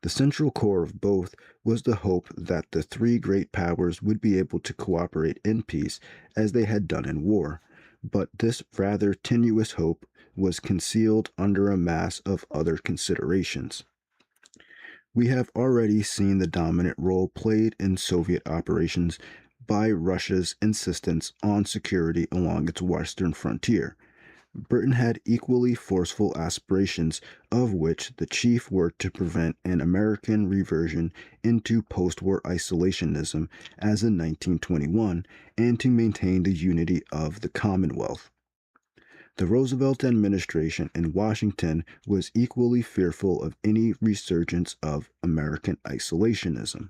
The central core of both was the hope that the three great powers would be able to cooperate in peace as they had done in war, but this rather tenuous hope was concealed under a mass of other considerations. We have already seen the dominant role played in Soviet operations by Russia's insistence on security along its western frontier. Britain had equally forceful aspirations, of which the chief were to prevent an American reversion into post-war isolationism as in 1921 and to maintain the unity of the Commonwealth. The Roosevelt administration in Washington was equally fearful of any resurgence of American isolationism.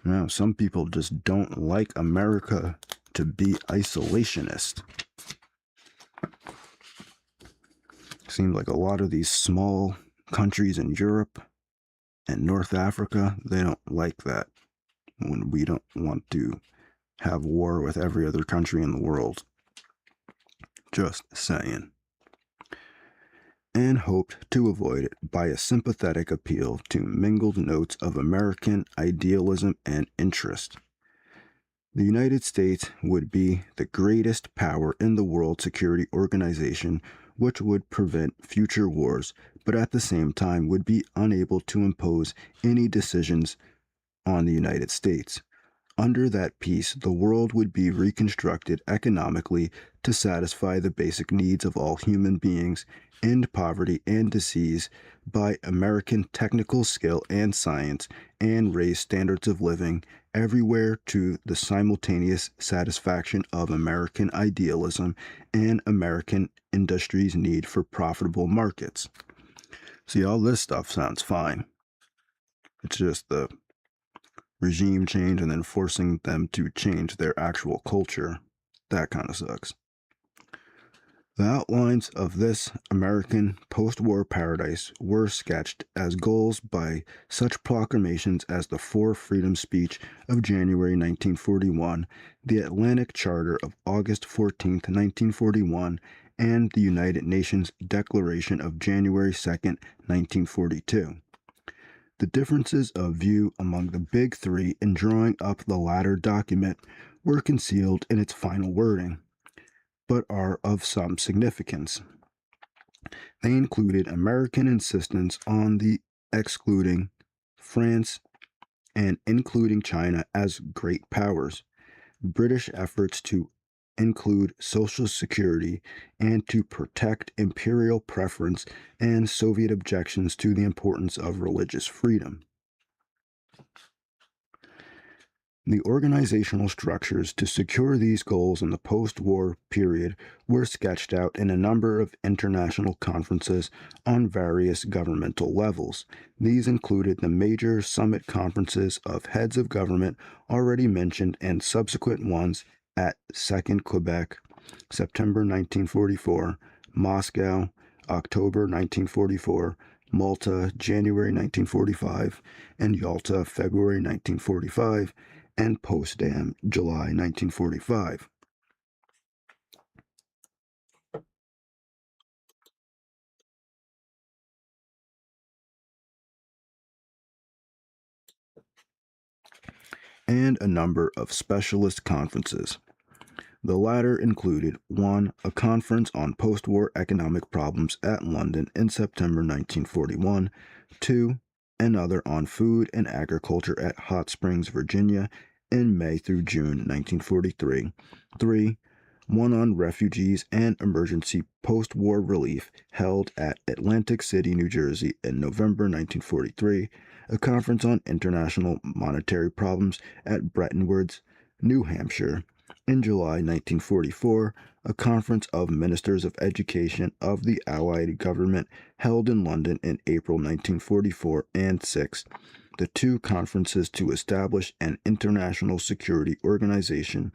Now, some people just don't like America to be isolationist. Seems like a lot of these small countries in Europe and North Africa, they don't like that when we don't want to have war with every other country in the world. Just saying. And hoped to avoid it by a sympathetic appeal to mingled notes of American idealism and interest. The United States would be the greatest power in the World Security Organization, which would prevent future wars, but at the same time would be unable to impose any decisions on the United States. Under that peace, the world would be reconstructed economically to satisfy the basic needs of all human beings, end poverty and disease by American technical skill and science, and raise standards of living everywhere to the simultaneous satisfaction of American idealism and American industry's need for profitable markets. See, all this stuff sounds fine. It's just the regime change and then forcing them to change their actual culture. That kind of sucks. The outlines of this American post-war paradise were sketched as goals by such proclamations as the Four Freedoms Speech of January 1941, the Atlantic Charter of August 14, 1941, and the United Nations Declaration of January 2, 1942. The differences of view among the big three in drawing up the latter document were concealed in its final wording, but are of some significance. They included American insistence on the excluding France and including China as great powers, British efforts to include Social Security and to protect imperial preference, and Soviet objections to the importance of religious freedom. The organizational structures to secure these goals in the post-war period were sketched out in a number of international conferences on various governmental levels. These included the major summit conferences of heads of government already mentioned and subsequent ones at Second Quebec, September 1944, Moscow, October 1944, Malta, January 1945, and Yalta, February 1945, and Potsdam, July 1945. And a number of specialist conferences. The latter included 1. A conference on post-war economic problems at London in September 1941, 2. Another on food and agriculture at Hot Springs, Virginia in May through June 1943, 3. One on refugees and emergency post-war relief held at Atlantic City, New Jersey in November 1943, a conference on international monetary problems at Bretton Woods, New Hampshire, in July 1944, a conference of ministers of education of the Allied government held in London in April 1944, and 6. The two conferences to establish an international security organization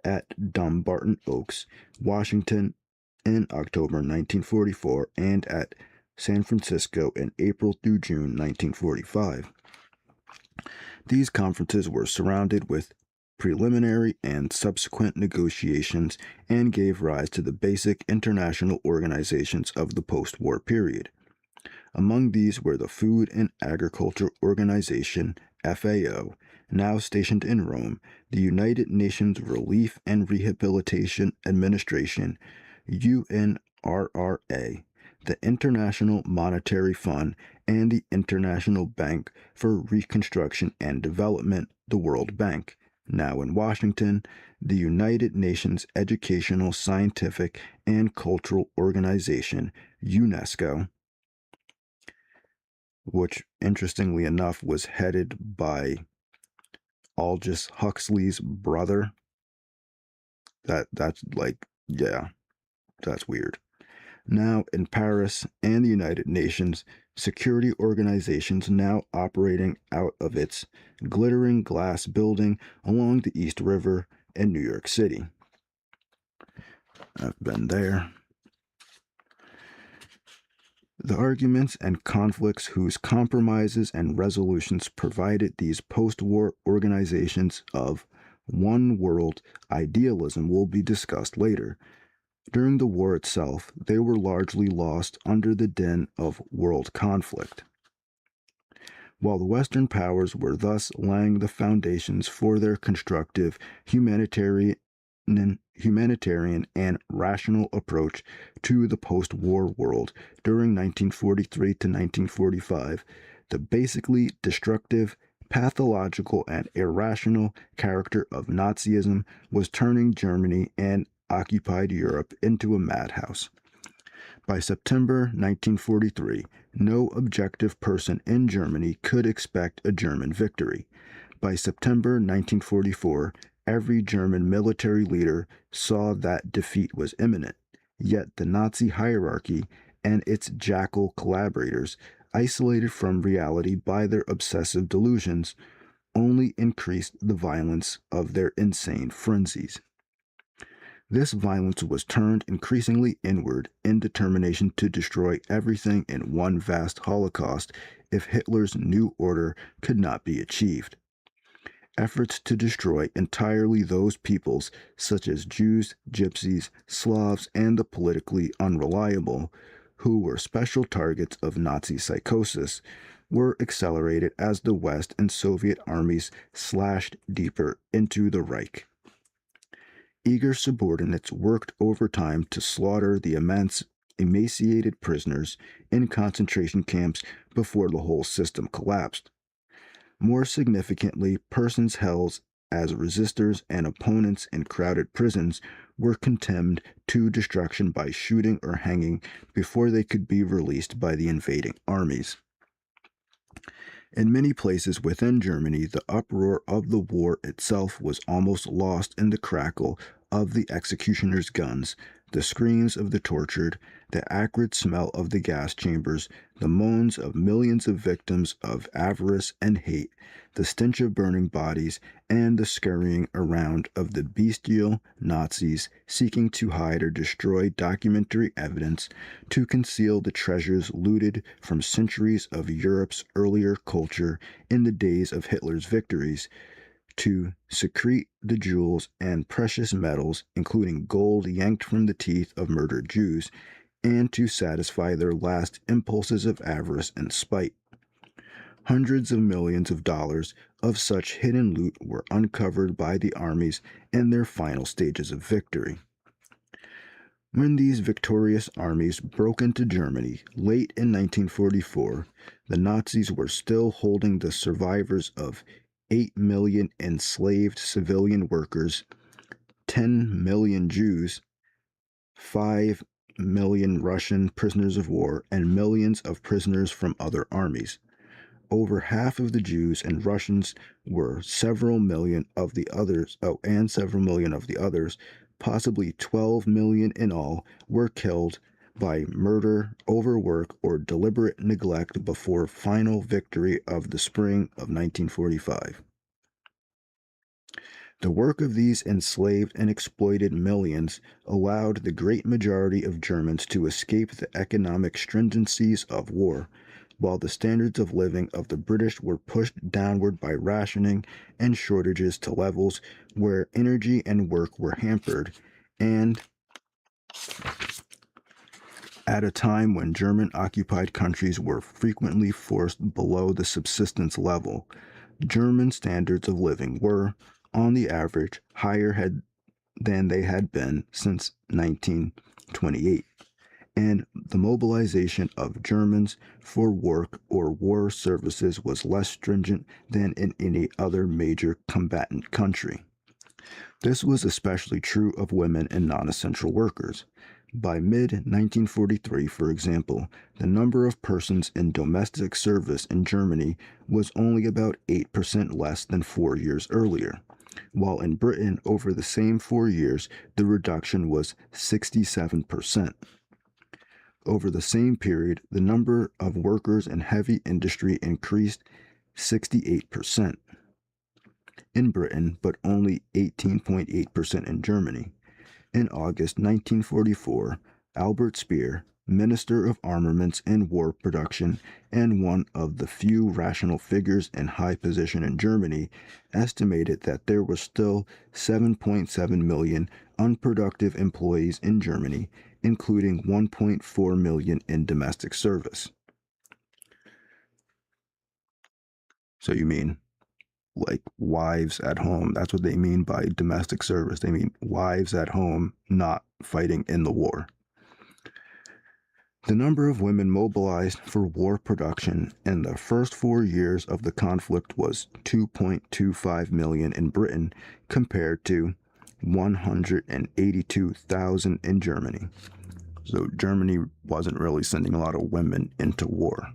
at Dumbarton Oaks, Washington in October 1944, and at San Francisco in April through June 1945. These conferences were surrounded with preliminary and subsequent negotiations and gave rise to the basic international organizations of the post-war period. Among these were the Food and Agriculture Organization, FAO, now stationed in Rome, the United Nations Relief and Rehabilitation Administration, UNRRA, the International Monetary Fund, and the International Bank for Reconstruction and Development, the World Bank. Now in Washington, the United Nations Educational, Scientific, and Cultural Organization, UNESCO, which, interestingly enough, was headed by Aldous Huxley's brother. That's like, yeah, that's weird. Now in Paris and the United Nations, security organizations now operating out of its glittering glass building along the East River in New York City. I've been there. The arguments and conflicts whose compromises and resolutions provided these post-war organizations of one world idealism will be discussed later. During the war itself, they were largely lost under the din of world conflict. While the Western powers were thus laying the foundations for their constructive humanitarian and rational approach to the post-war world during 1943 to 1945, the basically destructive, pathological, and irrational character of Nazism was turning Germany and occupied Europe into a madhouse. By September 1943, no objective person in Germany could expect a German victory. By September 1944, every German military leader saw that defeat was imminent, yet the Nazi hierarchy and its jackal collaborators, isolated from reality by their obsessive delusions, only increased the violence of their insane frenzies. This violence was turned increasingly inward in determination to destroy everything in one vast holocaust if Hitler's new order could not be achieved. Efforts to destroy entirely those peoples, such as Jews, Gypsies, Slavs, and the politically unreliable, who were special targets of Nazi psychosis, were accelerated as the West and Soviet armies slashed deeper into the Reich. Eager subordinates worked overtime to slaughter the emaciated prisoners in concentration camps before the whole system collapsed. More significantly, persons held as resistors and opponents in crowded prisons were condemned to destruction by shooting or hanging before they could be released by the invading armies. In many places within Germany, the uproar of the war itself was almost lost in the crackle of the executioners' guns, the screams of the tortured, the acrid smell of the gas chambers, the moans of millions of victims of avarice and hate, the stench of burning bodies, and the scurrying around of the bestial Nazis seeking to hide or destroy documentary evidence, to conceal the treasures looted from centuries of Europe's earlier culture in the days of Hitler's victories, to secrete the jewels and precious metals, including gold yanked from the teeth of murdered Jews, and to satisfy their last impulses of avarice and spite. Hundreds of millions of dollars of such hidden loot were uncovered by the armies in their final stages of victory. When these victorious armies broke into Germany late in 1944, the Nazis were still holding the survivors of 8 million enslaved civilian workers, 10 million Jews, 5 million Russian prisoners of war, and millions of prisoners from other armies. Over half of the Jews and Russians were several million of the others, possibly 12 million in all, were killed by murder, overwork, or deliberate neglect before final victory of the spring of 1945. The work of these enslaved and exploited millions allowed the great majority of Germans to escape the economic stringencies of war, while the standards of living of the British were pushed downward by rationing and shortages to levels where energy and work were hampered, and at a time when German occupied countries were frequently forced below the subsistence level. German standards of living were, on the average, higher than they had been since 1928, and the mobilization of Germans for work or war services was less stringent than in any other major combatant country. This was especially true of women and non-essential workers. By mid-1943, for example, the number of persons in domestic service in Germany was only about 8% less than 4 years earlier, while in Britain, over the same 4 years, the reduction was 67%. Over the same period, the number of workers in heavy industry increased 68% in Britain, but only 18.8% in Germany. In August 1944, Albert Speer, Minister of Armaments and War Production and one of the few rational figures in high position in Germany, estimated that there were still 7.7 million unproductive employees in Germany, including 1.4 million in domestic service. So you mean like wives at home? That's what they mean by domestic service. They mean wives at home, not fighting in the war. The number of women mobilized for war production in the first 4 years of the conflict was 2.25 million in Britain compared to 182,000 in Germany. So Germany wasn't really sending a lot of women into war.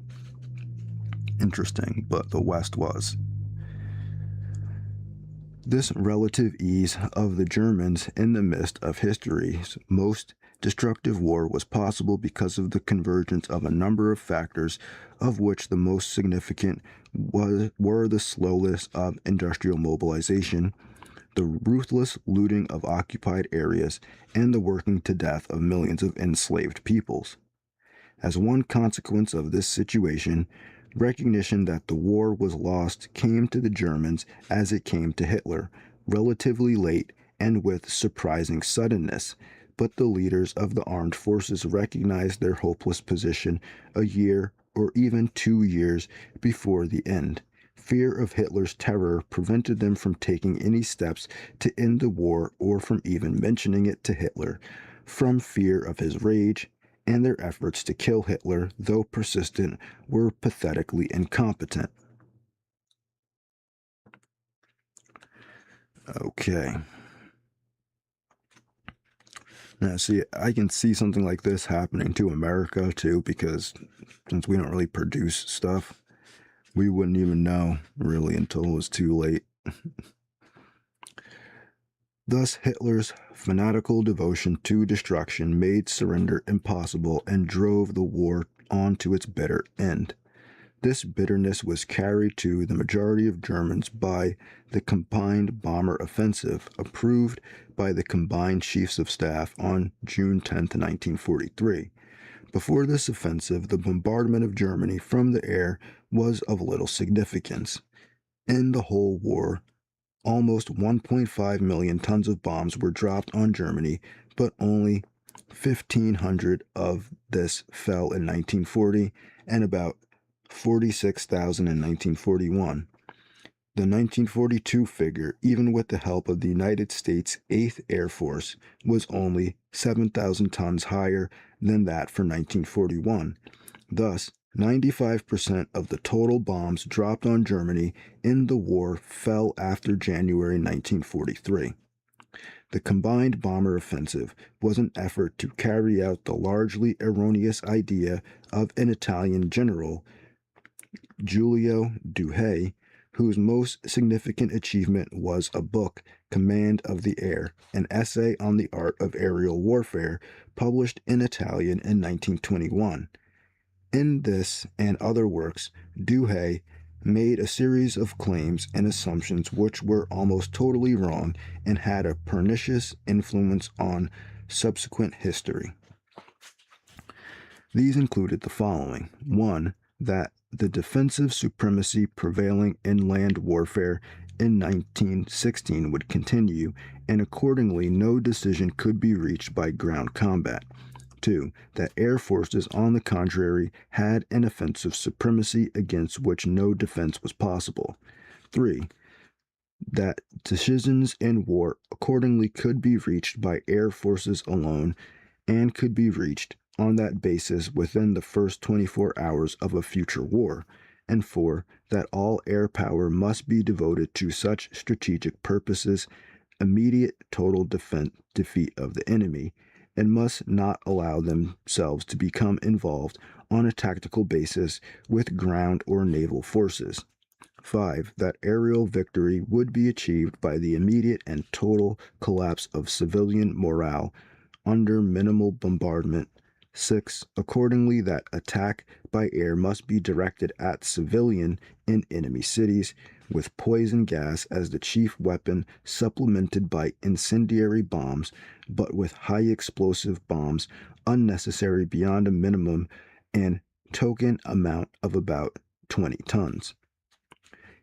Interesting, but the West was. This relative ease of the Germans in the midst of history's most destructive war was possible because of the convergence of a number of factors, of which the most significant were the slowness of industrial mobilization, the ruthless looting of occupied areas, and the working to death of millions of enslaved peoples. As one consequence of this situation, recognition that the war was lost came to the Germans as it came to Hitler, relatively late and with surprising suddenness, but the leaders of the armed forces recognized their hopeless position a year or even 2 years before the end. Fear of Hitler's terror prevented them from taking any steps to end the war or from even mentioning it to Hitler, from fear of his rage, and their efforts to kill Hitler, though persistent, were pathetically incompetent. Okay. Now, see, I can see something like this happening to America, too, because since we don't really produce stuff, we wouldn't even know, really, until it was too late. Thus, Hitler's fanatical devotion to destruction made surrender impossible and drove the war on to its bitter end. This bitterness was carried to the majority of Germans by the combined bomber offensive approved by the combined chiefs of staff on June 10, 1943. Before this offensive, the bombardment of Germany from the air was of little significance. In the whole war, almost 1.5 million tons of bombs were dropped on Germany, but only 1,500 of this fell in 1940 and about 46,000 in 1941. The 1942 figure, even with the help of the United States 8th Air Force, was only 7,000 tons higher than that for 1941. Thus, 95% of the total bombs dropped on Germany in the war fell after January 1943. The combined bomber offensive was an effort to carry out the largely erroneous idea of an Italian general, Giulio Douhet, whose most significant achievement was a book, Command of the Air, an essay on the art of aerial warfare, published in Italian in 1921. In this and other works, Dewey made a series of claims and assumptions which were almost totally wrong and had a pernicious influence on subsequent history. These included the following: 1. That the defensive supremacy prevailing in land warfare in 1916 would continue, and accordingly no decision could be reached by ground combat. 2. That air forces, on the contrary, had an offensive supremacy against which no defense was possible. 3. That decisions in war accordingly could be reached by air forces alone and could be reached on that basis within the first 24 hours of a future war. And 4. That all air power must be devoted to such strategic purposes, immediate total defeat of the enemy, and must not allow themselves to become involved on a tactical basis with ground or naval forces. 5. That aerial victory would be achieved by the immediate and total collapse of civilian morale under minimal bombardment. 6. Accordingly, that attack by air must be directed at civilian in enemy cities, with poison gas as the chief weapon, supplemented by incendiary bombs, but with high explosive bombs unnecessary beyond a minimum and token amount of about 20 tons.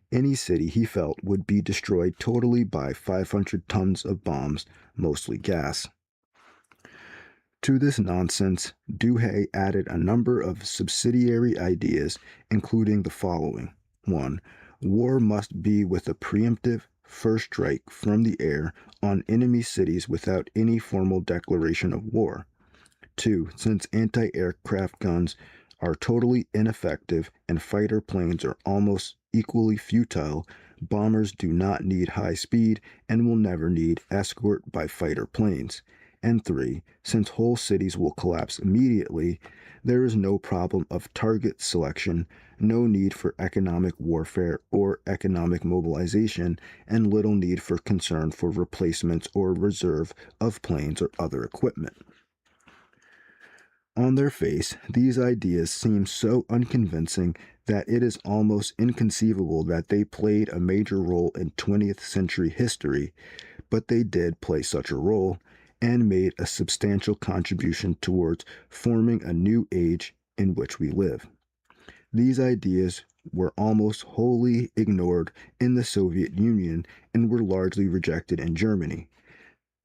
Any city, he felt, would be destroyed totally by 500 tons of bombs, mostly gas. To this nonsense, Dewey added a number of subsidiary ideas, including the following. 1. War must be with a preemptive first strike from the air on enemy cities without any formal declaration of war. 2. Since anti-aircraft guns are totally ineffective and fighter planes are almost equally futile, bombers do not need high speed and will never need escort by fighter planes. And 3. Since whole cities will collapse immediately, there is no problem of target selection, no need for economic warfare or economic mobilization, and little need for concern for replacements or reserve of planes or other equipment. On their face, these ideas seem so unconvincing that it is almost inconceivable that they played a major role in 20th century history, but they did play such a role and made a substantial contribution towards forming a new age in which we live. These ideas were almost wholly ignored in the Soviet Union and were largely rejected in Germany.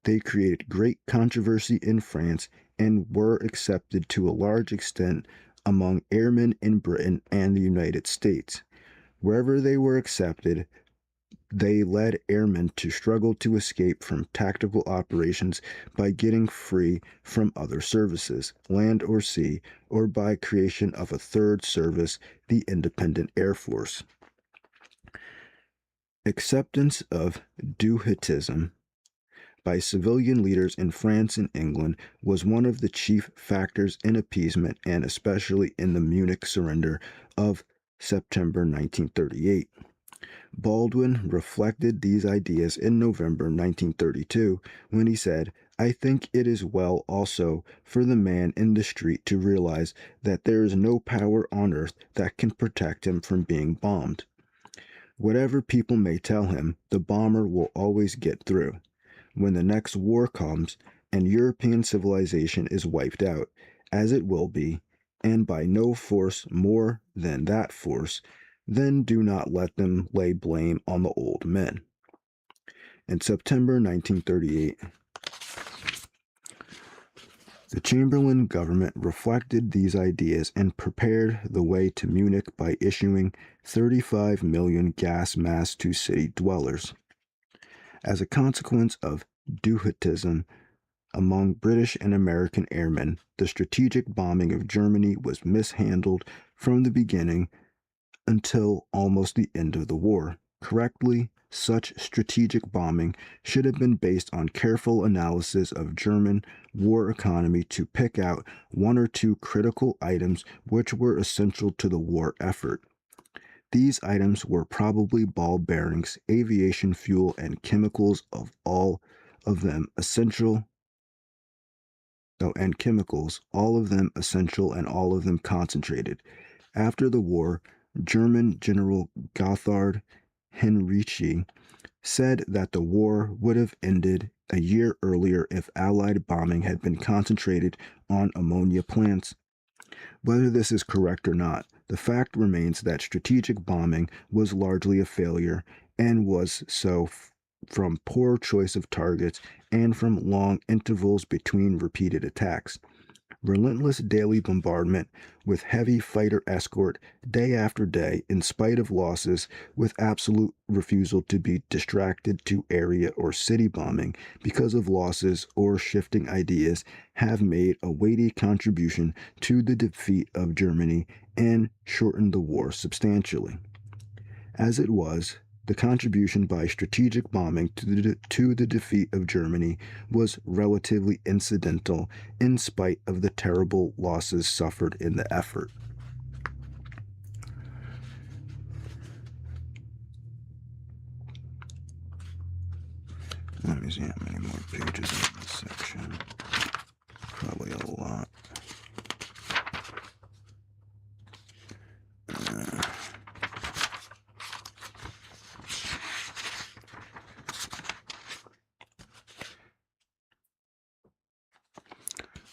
They created great controversy in France and were accepted to a large extent among airmen in Britain and the United States. Wherever they were accepted, they led airmen to struggle to escape from tactical operations by getting free from other services, land or sea, or by creation of a third service, the Independent Air Force. Acceptance of Deweyism by civilian leaders in France and England was one of the chief factors in appeasement, and especially in the Munich surrender of September 1938. Baldwin reflected these ideas in November 1932 when he said, "I think it is well also for the man in the street to realize that there is no power on earth that can protect him from being bombed. Whatever people may tell him, the bomber will always get through. When the next war comes and European civilization is wiped out, as it will be, and by no force more than that force, then do not let them lay blame on the old men." In September 1938, the Chamberlain government reflected these ideas and prepared the way to Munich by issuing 35 million gas masks to city dwellers. As a consequence of Deweyism among British and American airmen, the strategic bombing of Germany was mishandled from the beginning until almost the end of the war. Correctly, such strategic bombing should have been based on careful analysis of German war economy to pick out one or two critical items which were essential to the war effort. These items were probably ball bearings, aviation fuel, and chemicals of all of them essential. Oh, and chemicals, all of them essential and all of them concentrated. After the war, German General Gotthard Heinrici said that the war would have ended a year earlier if Allied bombing had been concentrated on ammonia plants. Whether this is correct or not, the fact remains that strategic bombing was largely a failure and was so from poor choice of targets and from long intervals between repeated attacks. Relentless daily bombardment with heavy fighter escort day after day, in spite of losses, with absolute refusal to be distracted to area or city bombing because of losses or shifting ideas, have made a weighty contribution to the defeat of Germany and shortened the war substantially. As it was, the contribution by strategic bombing to the defeat of Germany was relatively incidental in spite of the terrible losses suffered in the effort. Let me see how many more pages in this section. Probably a lot. Uh,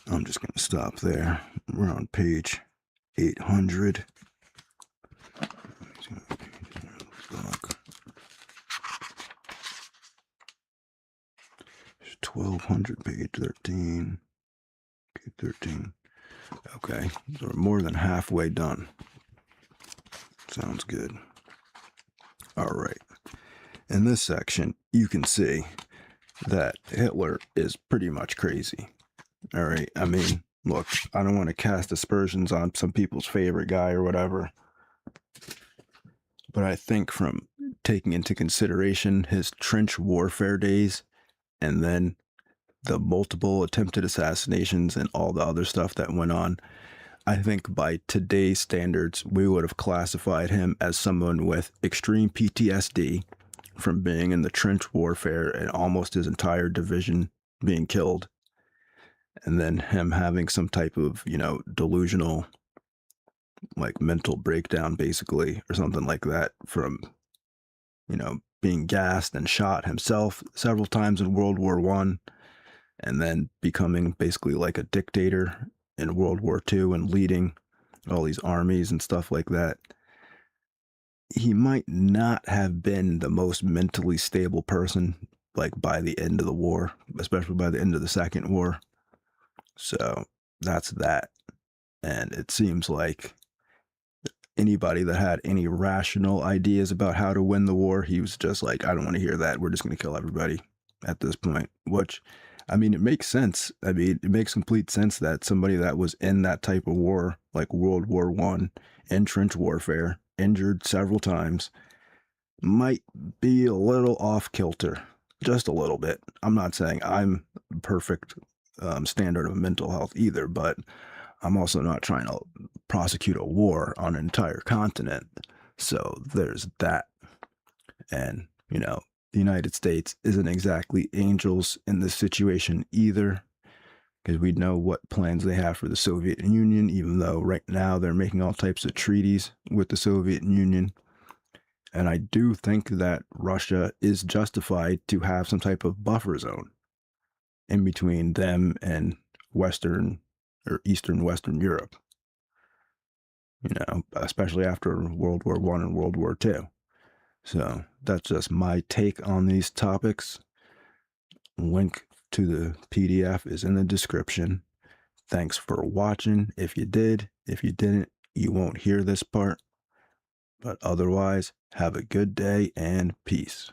I'm just going to stop there. We're on page 800. Book. 1200, page 13. Page 13. Okay, so we're more than halfway done. Sounds good. All right. In this section, you can see that Hitler is pretty much crazy. All right. I mean, look, I don't want to cast aspersions on some people's favorite guy or whatever, but I think from taking into consideration his trench warfare days and then the multiple attempted assassinations and all the other stuff that went on, I think by today's standards, we would have classified him as someone with extreme PTSD from being in the trench warfare and almost his entire division being killed. And then him having some type of, delusional, like mental breakdown, basically, or something like that from, being gassed and shot himself several times in World War One, and then becoming basically like a dictator in World War Two and leading all these armies and stuff like that. He might not have been the most mentally stable person, like by the end of the war, especially by the end of the Second War. So that's that. And it seems like anybody that had any rational ideas about how to win the war, he was just like, I don't want to hear that. We're just going to kill everybody at this point, which, I mean, it makes sense. I mean, it makes complete sense that somebody that was in that type of war, like World War One, in trench warfare, injured several times, might be a little off kilter, just a little bit. I'm not saying I'm perfect standard of mental health either, but I'm also not trying to prosecute a war on an entire continent. So there's that. And, the United States isn't exactly angels in this situation either, because we know what plans they have for the Soviet Union, even though right now they're making all types of treaties with the Soviet Union. And I do think that Russia is justified to have some type of buffer zone in between them and Western or Eastern Western Europe, especially after World War One and World War Two. So that's just my take on these topics. Link to the PDF is in the description. Thanks for watching. If you did, if you didn't, you won't hear this part. But otherwise, have a good day and peace.